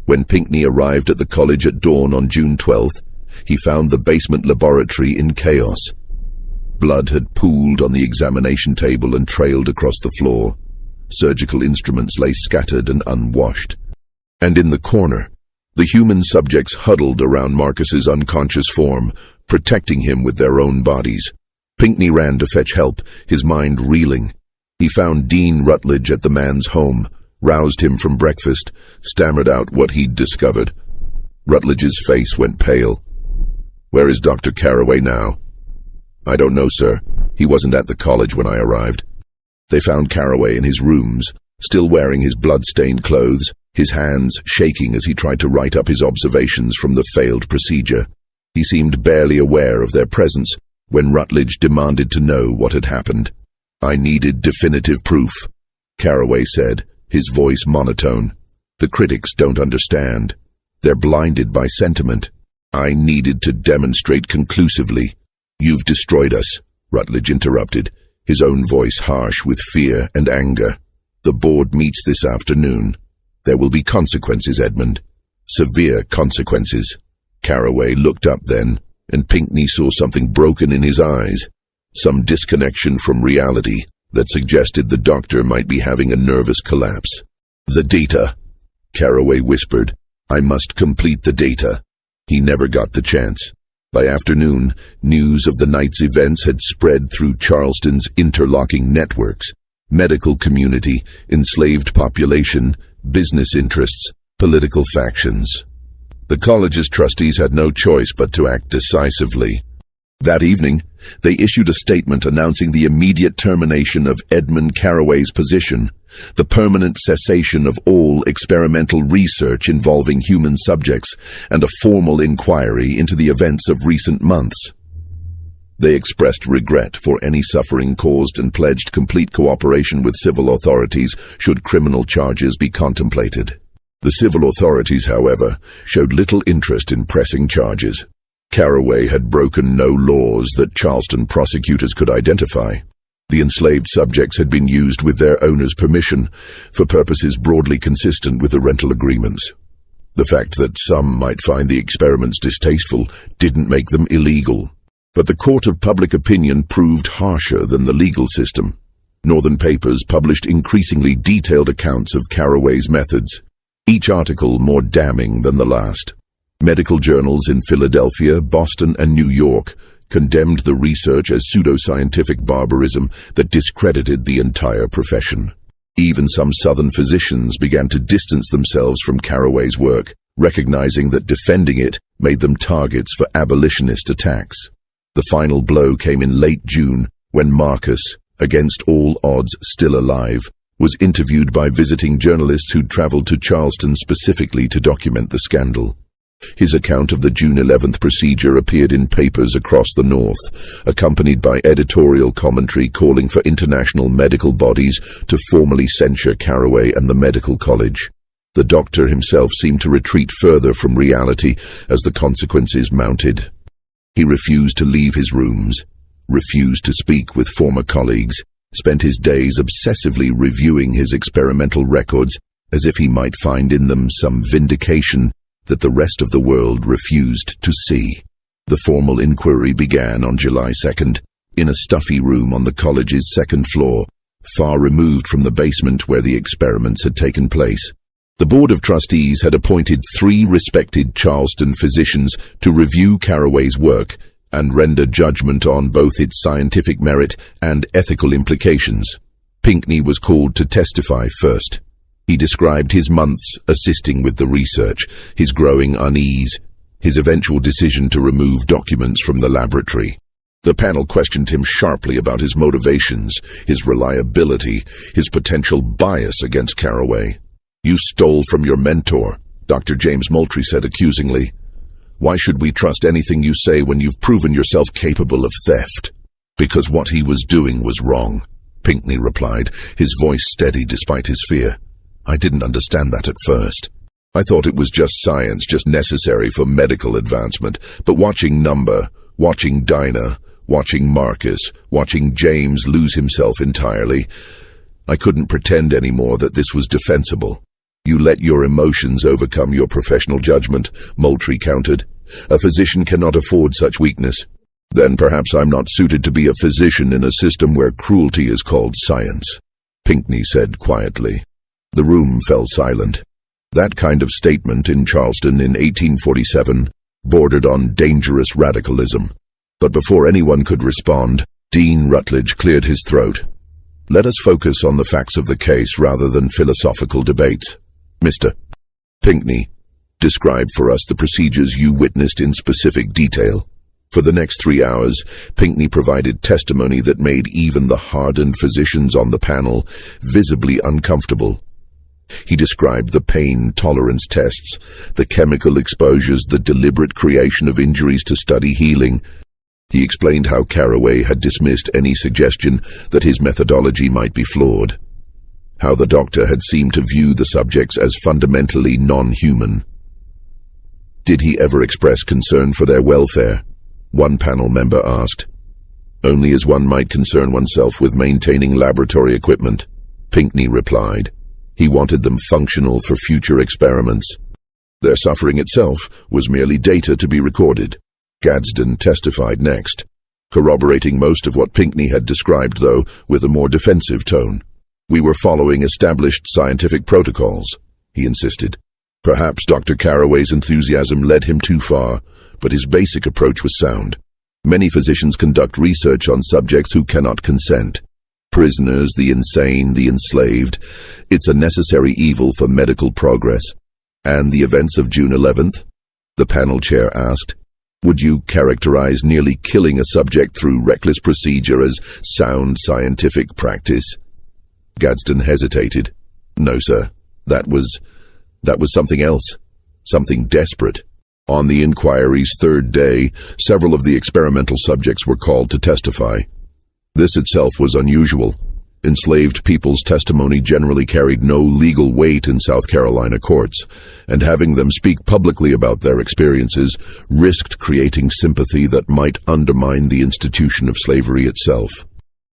When Pinckney arrived at the college at dawn on June 12th, he found the basement laboratory in chaos. Blood had pooled on the examination table and trailed across the floor. Surgical instruments lay scattered and unwashed. And in the corner, the human subjects huddled around Marcus's unconscious form, protecting him with their own bodies. Pinckney ran to fetch help, his mind reeling. He found Dean Rutledge at the man's home, roused him from breakfast, stammered out what he'd discovered. Rutledge's face went pale. "Where is Dr. Carraway now?" "I don't know, sir. He wasn't at the college when I arrived." They found Carraway in his rooms, still wearing his blood-stained clothes, his hands shaking as he tried to write up his observations from the failed procedure. He seemed barely aware of their presence when Rutledge demanded to know what had happened. "I needed definitive proof," Carraway said, his voice monotone. "The critics don't understand. They're blinded by sentiment. I needed to demonstrate conclusively." "You've destroyed us," Rutledge interrupted, his own voice harsh with fear and anger. "The board meets this afternoon. There will be consequences, Edmund. Severe consequences." Carraway looked up then, and Pinckney saw something broken in his eyes, some disconnection from reality that suggested the doctor might be having a nervous collapse. "The data," Carraway whispered. "I must complete the data." He never got the chance. By afternoon, news of the night's events had spread through Charleston's interlocking networks: medical community, enslaved population, business interests, political factions. The college's trustees had no choice but to act decisively. That evening, they issued a statement announcing the immediate termination of Edmund Carraway's position, the permanent cessation of all experimental research involving human subjects, and a formal inquiry into the events of recent months. They expressed regret for any suffering caused and pledged complete cooperation with civil authorities should criminal charges be contemplated. The civil authorities, however, showed little interest in pressing charges. Caraway had broken no laws that Charleston prosecutors could identify. The enslaved subjects had been used with their owners' permission for purposes broadly consistent with the rental agreements. The fact that some might find the experiments distasteful didn't make them illegal. But the court of public opinion proved harsher than the legal system. Northern papers published increasingly detailed accounts of Caraway's methods, each article more damning than the last. Medical journals in Philadelphia, Boston, and New York condemned the research as pseudoscientific barbarism that discredited the entire profession. Even some Southern physicians began to distance themselves from Caraway's work, recognizing that defending it made them targets for abolitionist attacks. The final blow came in late June when Marcus, against all odds still alive, was interviewed by visiting journalists who'd traveled to Charleston specifically to document the scandal. His account of the June 11th procedure appeared in papers across the North, accompanied by editorial commentary calling for international medical bodies to formally censure Caraway and the medical college. The doctor himself seemed to retreat further from reality as the consequences mounted. He refused to leave his rooms, refused to speak with former colleagues, spent his days obsessively reviewing his experimental records as if he might find in them some vindication that the rest of the world refused to see. The formal inquiry began on July 2nd in a stuffy room on the college's second floor, far removed from the basement where the experiments had taken place. The Board of Trustees had appointed 3 respected Charleston physicians to review Caraway's work and render judgment on both its scientific merit and ethical implications. Pinckney was called to testify first. He described his months assisting with the research, his growing unease, his eventual decision to remove documents from the laboratory. The panel questioned him sharply about his motivations, his reliability, his potential bias against Caraway. "You stole from your mentor," Dr. James Moultrie said accusingly. "Why should we trust anything you say when you've proven yourself capable of theft?" "Because what he was doing was wrong," Pinckney replied, his voice steady despite his fear. "I didn't understand that at first. I thought it was just science, just necessary for medical advancement. But watching Number, watching Dinah, watching Marcus, watching James lose himself entirely, I couldn't pretend anymore that this was defensible." "You let your emotions overcome your professional judgment," Moultrie countered. "A physician cannot afford such weakness." "Then perhaps I'm not suited to be a physician in a system where cruelty is called science," Pinckney said quietly. The room fell silent. That kind of statement in Charleston in 1847 bordered on dangerous radicalism. But before anyone could respond, Dean Rutledge cleared his throat. "Let us focus on the facts of the case rather than philosophical debates. Mr. Pinckney, describe for us the procedures you witnessed in specific detail." For the next 3 hours, Pinckney provided testimony that made even the hardened physicians on the panel visibly uncomfortable. He described the pain tolerance tests, the chemical exposures, the deliberate creation of injuries to study healing. He explained how Caraway had dismissed any suggestion that his methodology might be flawed, how the doctor had seemed to view the subjects as fundamentally non-human. "Did he ever express concern for their welfare?" one panel member asked. "Only as one might concern oneself with maintaining laboratory equipment," Pinckney replied. He wanted them functional for future experiments. Their suffering itself was merely data to be recorded. Gadsden testified next, corroborating most of what Pinckney had described, though with a more defensive tone. "We were following established scientific protocols," he insisted. Perhaps Dr. Caraway's enthusiasm led him too far, but his basic approach was sound. Many physicians conduct research on subjects who cannot consent. Prisoners, the insane, the enslaved. It's a necessary evil for medical progress. "And the events of June 11th? The panel chair asked. "Would you characterize nearly killing a subject through reckless procedure as sound scientific practice?" Gadsden hesitated. No, sir. That was something else. Something desperate. On the inquiry's third day, several of the experimental subjects were called to testify. This itself was unusual. Enslaved people's testimony generally carried no legal weight in South Carolina courts, and having them speak publicly about their experiences risked creating sympathy that might undermine the institution of slavery itself.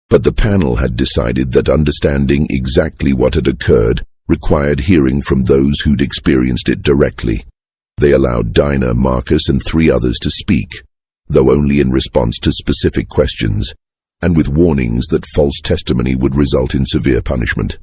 But the panel had decided that understanding exactly what had occurred required hearing from those who'd experienced it directly. They allowed Dinah, Marcus, and 3 others to speak, though only in response to specific questions, and with warnings that false testimony would result in severe punishment.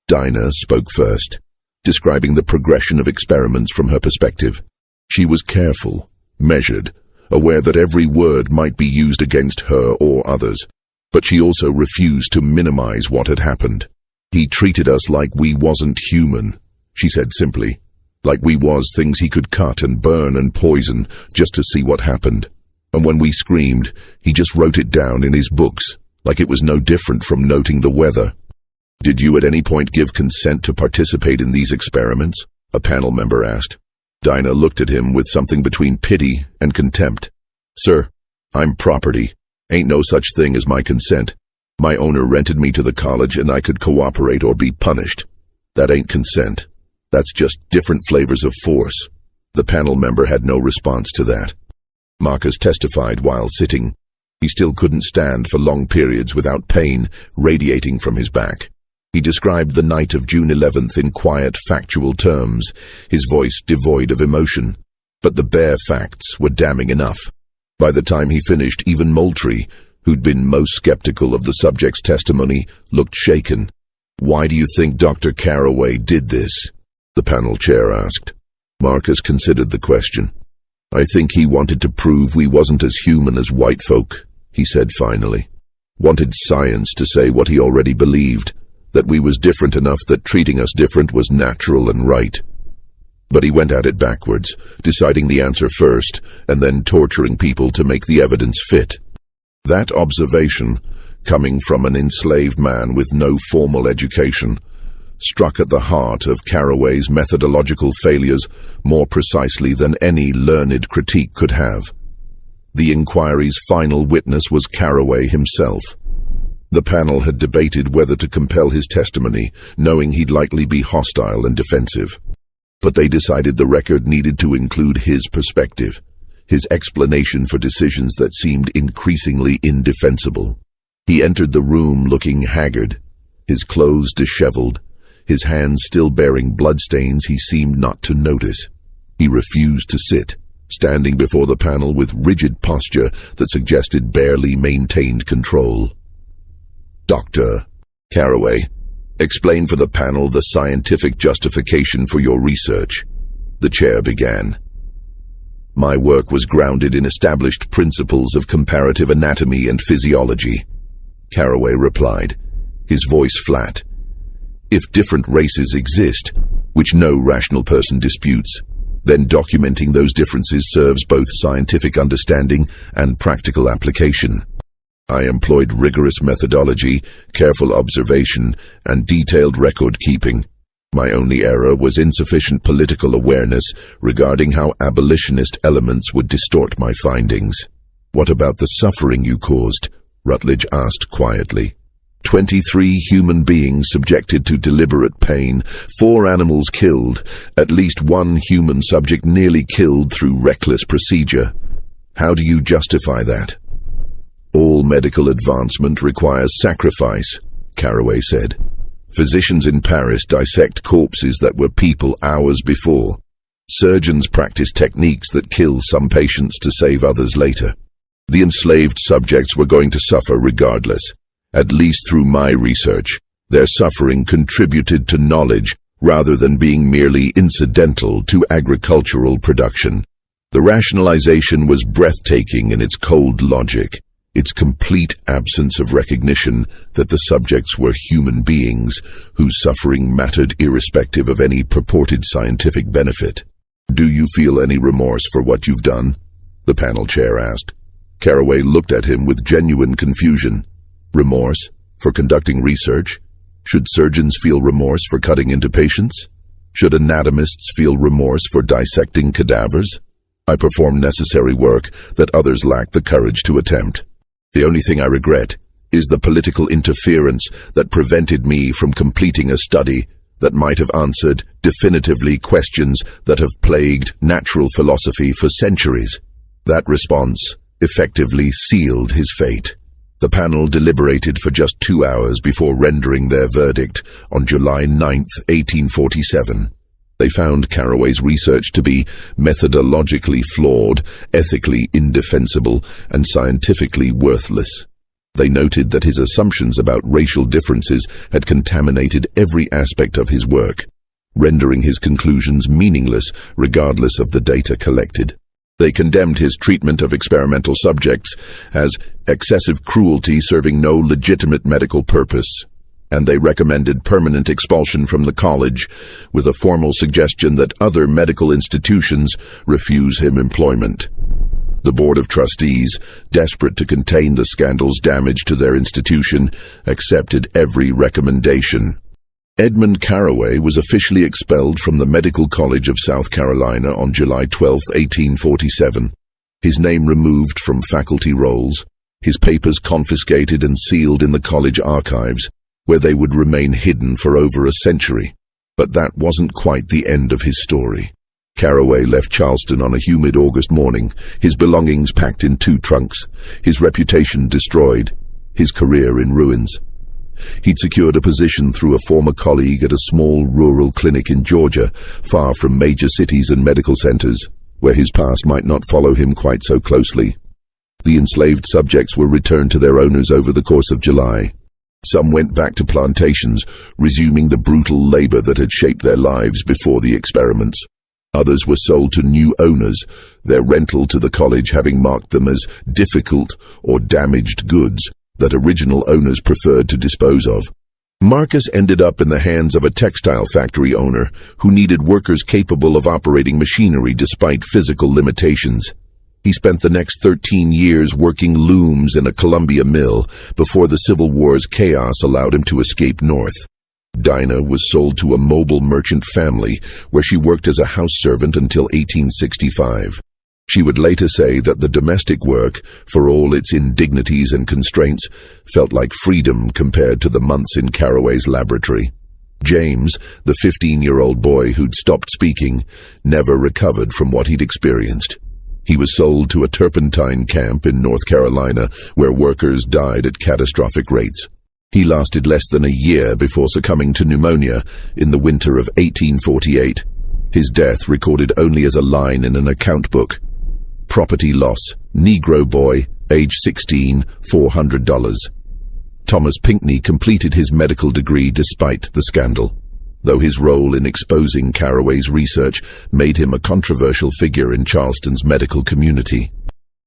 Dinah spoke first, describing the progression of experiments from her perspective. She was careful, measured, aware that every word might be used against her or others, but she also refused to minimize what had happened. "He treated us like we wasn't human," she said simply, "like we was things he could cut and burn and poison just to see what happened. And when we screamed, he just wrote it down in his books, like it was no different from noting the weather." "Did you at any point give consent to participate in these experiments?" a panel member asked. Dinah looked at him with something between pity and contempt. "Sir, I'm property. Ain't no such thing as my consent. My owner rented me to the college and I could cooperate or be punished. That ain't consent. That's just different flavors of force." The panel member had no response to that. Marcus testified while sitting. He still couldn't stand for long periods without pain radiating from his back. He described the night of June 11th in quiet, factual terms, his voice devoid of emotion. But the bare facts were damning enough. By the time he finished, even Moultrie, who'd been most skeptical of the subject's testimony, looked shaken. "Why do you think Dr. Carraway did this?" the panel chair asked. Marcus considered the question. "I think he wanted to prove we wasn't as human as white folk," he said finally. "Wanted science to say what he already believed, that we was different enough that treating us different was natural and right. But he went at it backwards, deciding the answer first, and then torturing people to make the evidence fit." That observation, coming from an enslaved man with no formal education, struck at the heart of Carraway's methodological failures more precisely than any learned critique could have. The inquiry's final witness was Carraway himself. The panel had debated whether to compel his testimony, knowing he'd likely be hostile and defensive. But they decided the record needed to include his perspective, his explanation for decisions that seemed increasingly indefensible. He entered the room looking haggard, his clothes disheveled, his hands still bearing bloodstains he seemed not to notice. He refused to sit, standing before the panel with rigid posture that suggested barely maintained control. "Dr. Carraway, explain for the panel the scientific justification for your research," the chair began. "My work was grounded in established principles of comparative anatomy and physiology," Carraway replied, his voice flat. "If different races exist, which no rational person disputes, then documenting those differences serves both scientific understanding and practical application. I employed rigorous methodology, careful observation, and detailed record-keeping. My only error was insufficient political awareness regarding how abolitionist elements would distort my findings." "What about the suffering you caused?" Rutledge asked quietly. 23 human beings subjected to deliberate pain, 4 animals killed, at least 1 human subject nearly killed through reckless procedure. How do you justify that?" "All medical advancement requires sacrifice," Carraway said. "Physicians in Paris dissect corpses that were people hours before. Surgeons practice techniques that kill some patients to save others later. The enslaved subjects were going to suffer regardless. At least through my research, their suffering contributed to knowledge rather than being merely incidental to agricultural production. The rationalization was breathtaking in its cold logic, its complete absence of recognition that the subjects were human beings whose suffering mattered irrespective of any purported scientific benefit. Do you feel any remorse for what you've done?" the panel chair asked. Carraway looked at him with genuine confusion. Remorse? For conducting research? Should surgeons feel remorse for cutting into patients? Should anatomists feel remorse for dissecting cadavers? I perform necessary work that others lack the courage to attempt. The only thing I regret is the political interference that prevented me from completing a study that might have answered definitively questions that have plagued natural philosophy for centuries. That response effectively sealed his fate. The panel deliberated for just 2 hours before rendering their verdict on July 9, 1847. They found Carraway's research to be methodologically flawed, ethically indefensible, and scientifically worthless. They noted that his assumptions about racial differences had contaminated every aspect of his work, rendering his conclusions meaningless regardless of the data collected. They condemned his treatment of experimental subjects as excessive cruelty serving no legitimate medical purpose, and they recommended permanent expulsion from the college with a formal suggestion that other medical institutions refuse him employment. The Board of Trustees, desperate to contain the scandal's damage to their institution, accepted every recommendation. Edmund Carraway was officially expelled from the Medical College of South Carolina on July 12, 1847. His name removed from faculty rolls, his papers confiscated and sealed in the college archives, where they would remain hidden for over a century. But that wasn't quite the end of his story. Carraway left Charleston on a humid August morning, his belongings packed in 2 trunks, his reputation destroyed, his career in ruins. He'd secured a position through a former colleague at a small rural clinic in Georgia, far from major cities and medical centers, where his past might not follow him quite so closely. The enslaved subjects were returned to their owners over the course of July. Some went back to plantations, resuming the brutal labor that had shaped their lives before the experiments. Others were sold to new owners, their rental to the college having marked them as difficult or damaged goods that original owners preferred to dispose of. Marcus ended up in the hands of a textile factory owner who needed workers capable of operating machinery despite physical limitations. He spent the next 13 years working looms in a Columbia mill before the Civil War's chaos allowed him to escape north. Dinah was sold to a mobile merchant family where she worked as a house servant until 1865. She would later say that the domestic work, for all its indignities and constraints, felt like freedom compared to the months in Carraway's laboratory. James, the 15-year-old boy who'd stopped speaking, never recovered from what he'd experienced. He was sold to a turpentine camp in North Carolina where workers died at catastrophic rates. He lasted less than a year before succumbing to pneumonia in the winter of 1848. His death recorded only as a line in an account book. Property loss, Negro boy, age 16, $400. Thomas Pinckney completed his medical degree despite the scandal, though his role in exposing Carraway's research made him a controversial figure in Charleston's medical community.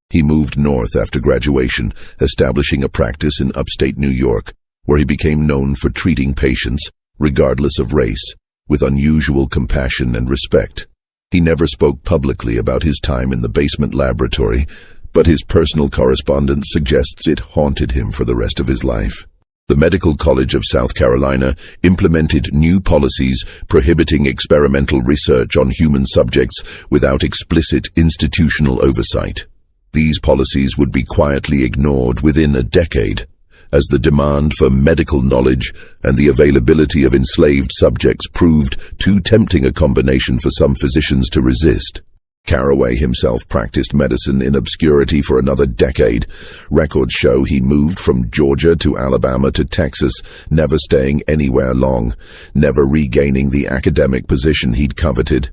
He moved north after graduation, establishing a practice in upstate New York, where he became known for treating patients, regardless of race, with unusual compassion and respect. He never spoke publicly about his time in the basement laboratory, but his personal correspondence suggests it haunted him for the rest of his life. The Medical College of South Carolina implemented new policies prohibiting experimental research on human subjects without explicit institutional oversight. These policies would be quietly ignored within a decade, as the demand for medical knowledge and the availability of enslaved subjects proved too tempting a combination for some physicians to resist. Carraway himself practiced medicine in obscurity for another decade. Records show he moved from Georgia to Alabama to Texas, never staying anywhere long, never regaining the academic position he'd coveted.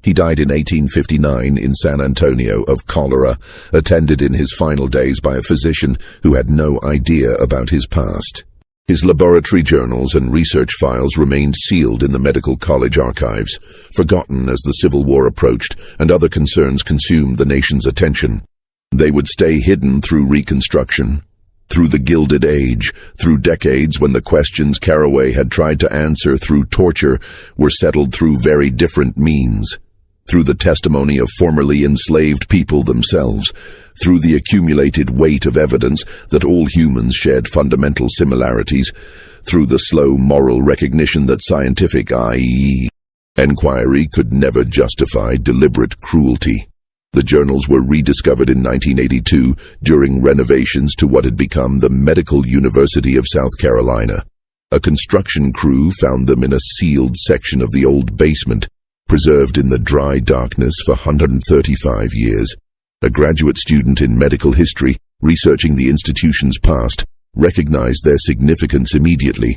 He died in 1859 in San Antonio of cholera, attended in his final days by a physician who had no idea about his past. His laboratory journals and research files remained sealed in the medical college archives, forgotten as the Civil War approached and other concerns consumed the nation's attention. They would stay hidden through Reconstruction, through the Gilded Age, through decades when the questions Carraway had tried to answer through torture were settled through very different means. through the testimony of formerly enslaved people themselves, through the accumulated weight of evidence that all humans shared fundamental similarities, through the slow moral recognition that scientific, i.e., inquiry could never justify deliberate cruelty. The journals were rediscovered in 1982 during renovations to what had become the Medical University of South Carolina. A construction crew found them in a sealed section of the old basement, preserved in the dry darkness for 135 years. A graduate student in medical history, researching the institution's past, recognized their significance immediately.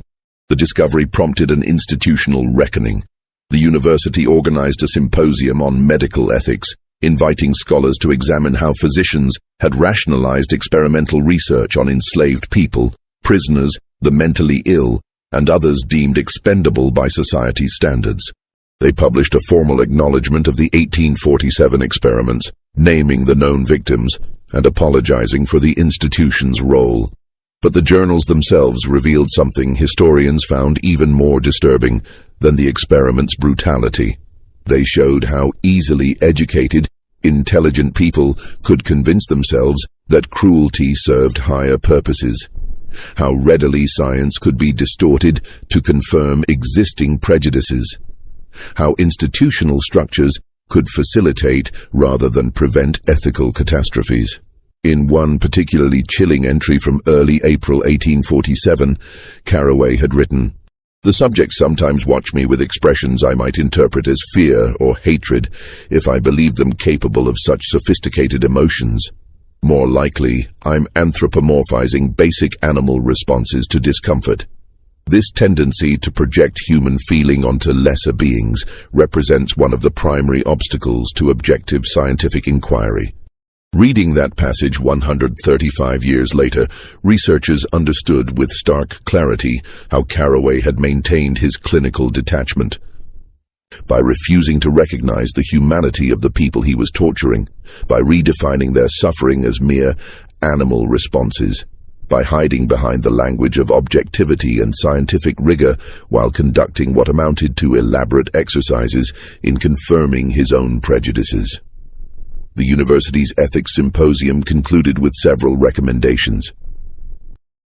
The discovery prompted an institutional reckoning. The university organized a symposium on medical ethics, inviting scholars to examine how physicians had rationalized experimental research on enslaved people, prisoners, the mentally ill, and others deemed expendable by society's standards. They published a formal acknowledgement of the 1847 experiments, naming the known victims and apologizing for the institution's role. But the journals themselves revealed something historians found even more disturbing than the experiment's brutality. They showed how easily educated, intelligent people could convince themselves that cruelty served higher purposes, how readily science could be distorted to confirm existing prejudices, how institutional structures could facilitate rather than prevent ethical catastrophes. In one particularly chilling entry from early April 1847, Carraway had written, "The subjects sometimes watch me with expressions I might interpret as fear or hatred if I believe them capable of such sophisticated emotions. More likely, I'm anthropomorphizing basic animal responses to discomfort. This tendency to project human feeling onto lesser beings represents one of the primary obstacles to objective scientific inquiry." Reading that passage 135 years later, researchers understood with stark clarity how Carraway had maintained his clinical detachment. By refusing to recognize the humanity of the people he was torturing, by redefining their suffering as mere animal responses, by hiding behind the language of objectivity and scientific rigor while conducting what amounted to elaborate exercises in confirming his own prejudices. The university's ethics symposium concluded with several recommendations.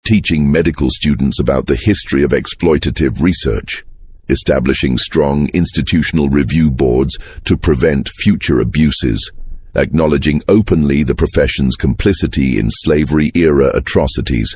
Teaching medical students about the history of exploitative research, establishing strong institutional review boards to prevent future abuses, acknowledging openly the profession's complicity in slavery-era atrocities,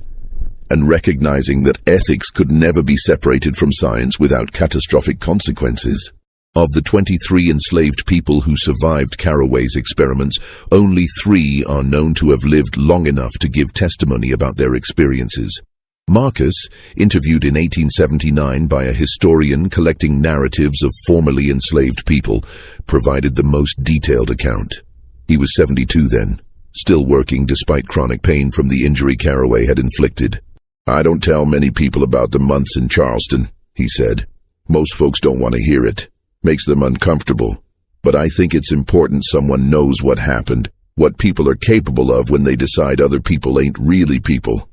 and recognizing that ethics could never be separated from science without catastrophic consequences. Of the 23 enslaved people who survived Carraway's experiments, only 3 are known to have lived long enough to give testimony about their experiences. Marcus, interviewed in 1879 by a historian collecting narratives of formerly enslaved people, provided the most detailed account. He was 72 then, still working despite chronic pain from the injury Carraway had inflicted. "I don't tell many people about the months in Charleston," he said. "Most folks don't want to hear it. Makes them uncomfortable. But I think it's important someone knows what happened, what people are capable of when they decide other people ain't really people."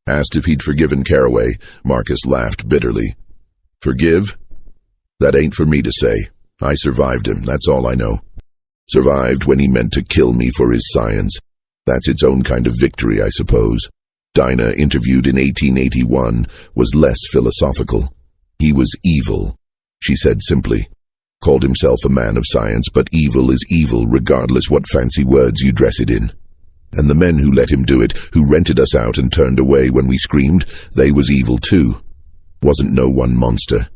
Asked if he'd forgiven Carraway, Marcus laughed bitterly. "Forgive? That ain't for me to say. I survived him, that's all I know. Survived when he meant to kill me for his science. That's its own kind of victory, I suppose." Dinah, interviewed in 1881, was less philosophical. "He was evil," she said simply. "Called himself a man of science, but evil is evil regardless what fancy words you dress it in. And the men who let him do it, who rented us out and turned away when we screamed, they was evil too. Wasn't no one monster.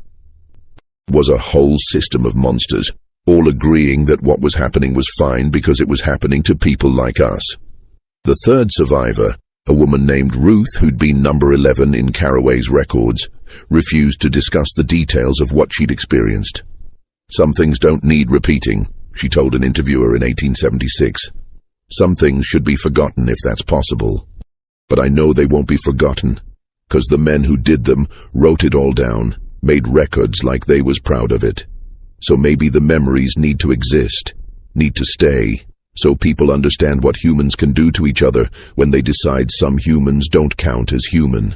Was a whole system of monsters, all agreeing that what was happening was fine because it was happening to people like us." The third survivor, a woman named Ruth, who'd been number 11 in Carraway's records, refused to discuss the details of what she'd experienced. "Some things don't need repeating," she told an interviewer in 1876. "Some things should be forgotten if that's possible. But I know they won't be forgotten, 'cause the men who did them wrote it all down, made records like they was proud of it. So maybe the memories need to exist, need to stay, so people understand what humans can do to each other when they decide some humans don't count as human."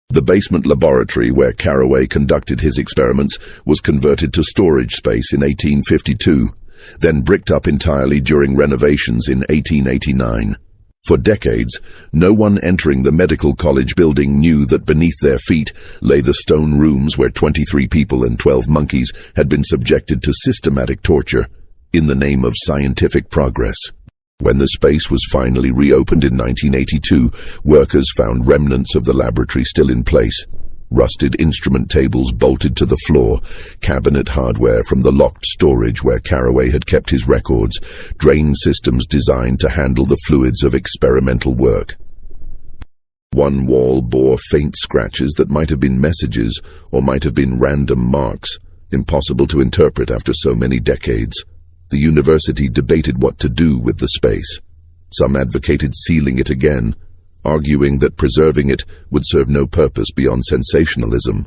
The basement laboratory where Carraway conducted his experiments was converted to storage space in 1852, then bricked up entirely during renovations in 1889. For decades, no one entering the medical college building knew that beneath their feet lay the stone rooms where 23 people and 12 monkeys had been subjected to systematic torture in the name of scientific progress. When the space was finally reopened in 1982, workers found remnants of the laboratory still in place. Rusted instrument tables bolted to the floor, cabinet hardware from the locked storage where Carraway had kept his records, drain systems designed to handle the fluids of experimental work. One wall bore faint scratches that might have been messages or might have been random marks, impossible to interpret after so many decades. The university debated what to do with the space. Some advocated sealing it again, arguing that preserving it would serve no purpose beyond sensationalism.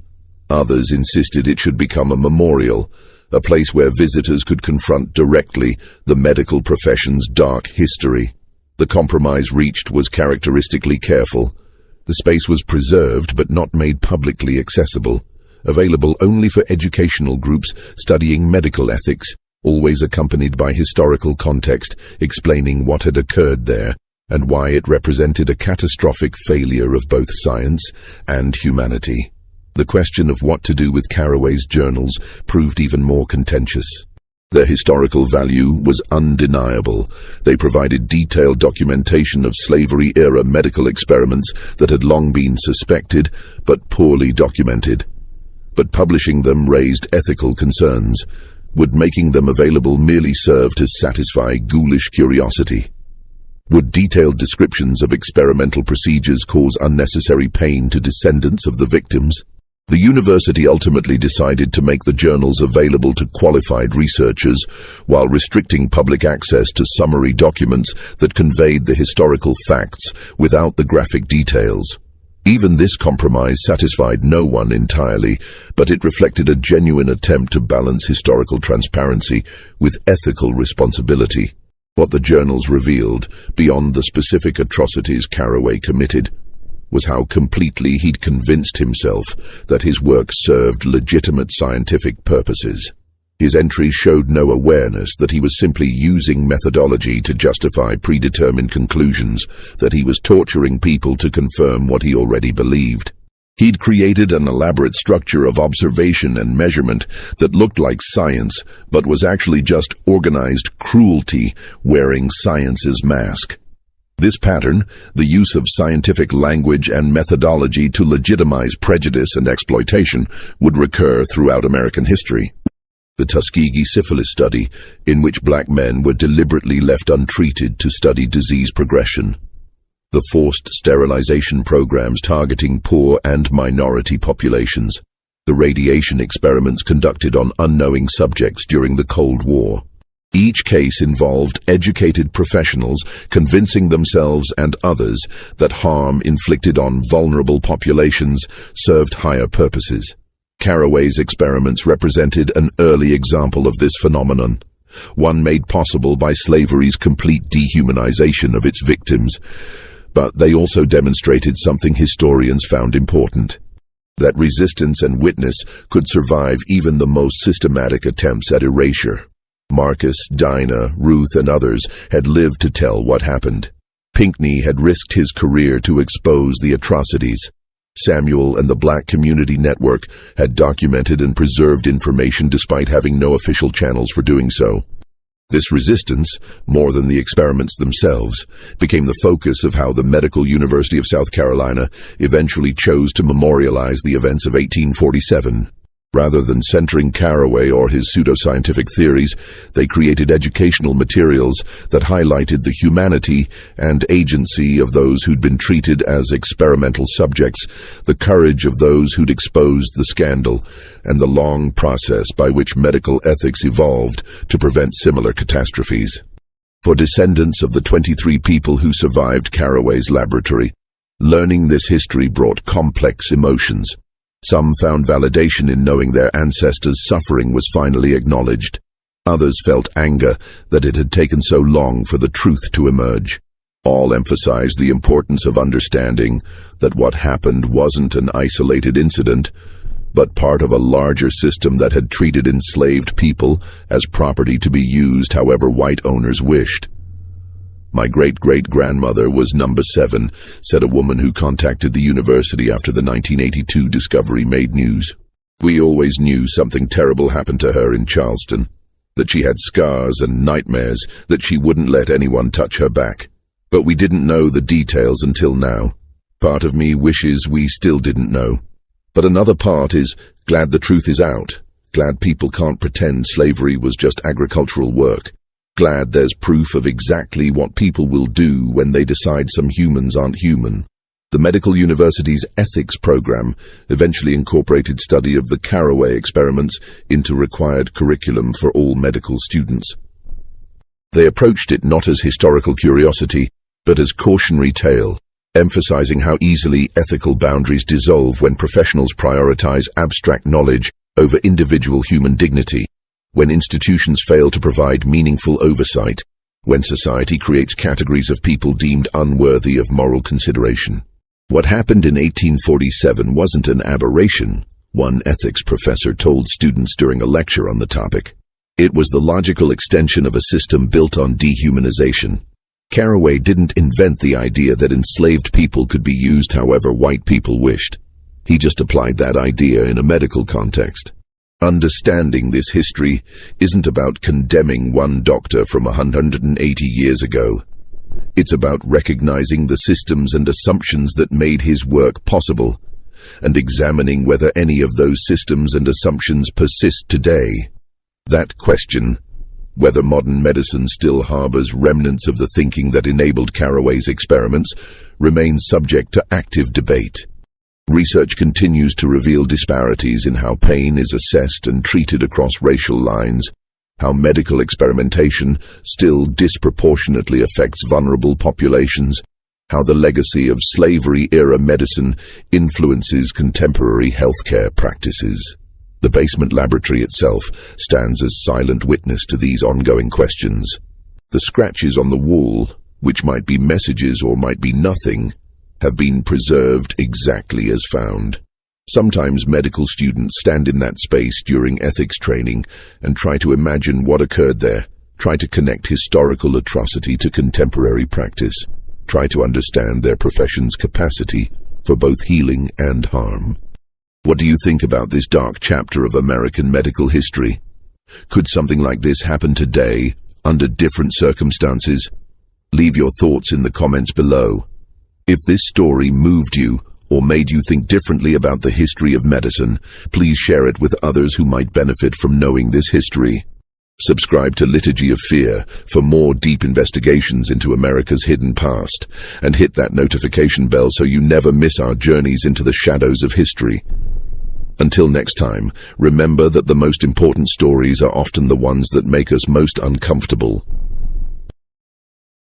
Others insisted it should become a memorial, a place where visitors could confront directly the medical profession's dark history. The compromise reached was characteristically careful. The space was preserved but not made publicly accessible, available only for educational groups studying medical ethics, always accompanied by historical context explaining what had occurred there and why it represented a catastrophic failure of both science and humanity. The question of what to do with Carraway's journals proved even more contentious. Their historical value was undeniable. They provided detailed documentation of slavery-era medical experiments that had long been suspected but poorly documented. But publishing them raised ethical concerns. Would making them available merely serve to satisfy ghoulish curiosity? Would detailed descriptions of experimental procedures cause unnecessary pain to descendants of the victims? The university ultimately decided to make the journals available to qualified researchers while restricting public access to summary documents that conveyed the historical facts without the graphic details. Even this compromise satisfied no one entirely, but it reflected a genuine attempt to balance historical transparency with ethical responsibility. What the journals revealed, beyond the specific atrocities Carraway committed, was how completely he'd convinced himself that his work served legitimate scientific purposes. His entries showed no awareness that he was simply using methodology to justify predetermined conclusions, that he was torturing people to confirm what he already believed. He'd created an elaborate structure of observation and measurement that looked like science, but was actually just organized cruelty wearing science's mask. This pattern, the use of scientific language and methodology to legitimize prejudice and exploitation, would recur throughout American history. The Tuskegee syphilis study, in which black men were deliberately left untreated to study disease progression. The forced sterilization programs targeting poor and minority populations. The radiation experiments conducted on unknowing subjects during the Cold War. Each case involved educated professionals convincing themselves and others that harm inflicted on vulnerable populations served higher purposes. Carraway's experiments represented an early example of this phenomenon, one made possible by slavery's complete dehumanization of its victims. But they also demonstrated something historians found important: that resistance and witness could survive even the most systematic attempts at erasure. Marcus, Dinah, Ruth, and others had lived to tell what happened. Pinckney had risked his career to expose the atrocities. Samuel and the Black Community Network had documented and preserved information despite having no official channels for doing so. This resistance, more than the experiments themselves, became the focus of how the Medical University of South Carolina eventually chose to memorialize the events of 1847. Rather than centering Carraway or his pseudoscientific theories, they created educational materials that highlighted the humanity and agency of those who'd been treated as experimental subjects, the courage of those who'd exposed the scandal, and the long process by which medical ethics evolved to prevent similar catastrophes. For descendants of the 23 people who survived Carraway's laboratory, learning this history brought complex emotions. Some found validation in knowing their ancestors' suffering was finally acknowledged. Others felt anger that it had taken so long for the truth to emerge. All emphasized the importance of understanding that what happened wasn't an isolated incident, but part of a larger system that had treated enslaved people as property to be used however white owners wished. My great-great-grandmother was number 7, said a woman who contacted the university after the 1982 discovery made news. We always knew something terrible happened to her in Charleston, that she had scars and nightmares, that she wouldn't let anyone touch her back. But we didn't know the details until now. Part of me wishes we still didn't know. But another part is glad the truth is out, glad people can't pretend slavery was just agricultural work. Glad there's proof of exactly what people will do when they decide some humans aren't human. The Medical University's ethics program eventually incorporated study of the Caraway experiments into required curriculum for all medical students. They approached it not as historical curiosity, but as cautionary tale, emphasizing how easily ethical boundaries dissolve when professionals prioritize abstract knowledge over individual human dignity. When institutions fail to provide meaningful oversight, when society creates categories of people deemed unworthy of moral consideration. What happened in 1847 wasn't an aberration, one ethics professor told students during a lecture on the topic. It was the logical extension of a system built on dehumanization. Caraway didn't invent the idea that enslaved people could be used however white people wished. He just applied that idea in a medical context. Understanding this history isn't about condemning one doctor from 180 years ago. It's about recognizing the systems and assumptions that made his work possible, and examining whether any of those systems and assumptions persist today. That question, whether modern medicine still harbors remnants of the thinking that enabled Caraway's experiments, remains subject to active debate. Research continues to reveal disparities in how pain is assessed and treated across racial lines, how medical experimentation still disproportionately affects vulnerable populations, how the legacy of slavery-era medicine influences contemporary healthcare practices. The basement laboratory itself stands as silent witness to these ongoing questions. The scratches on the wall, which might be messages or might be nothing, have been preserved exactly as found. Sometimes medical students stand in that space during ethics training and try to imagine what occurred there, try to connect historical atrocity to contemporary practice, try to understand their profession's capacity for both healing and harm. What do you think about this dark chapter of American medical history? Could something like this happen today, under different circumstances? Leave your thoughts in the comments below. If this story moved you or made you think differently about the history of medicine, please share it with others who might benefit from knowing this history. Subscribe to Liturgy of Fear for more deep investigations into America's hidden past, and hit that notification bell so you never miss our journeys into the shadows of history. Until next time, remember that the most important stories are often the ones that make us most uncomfortable.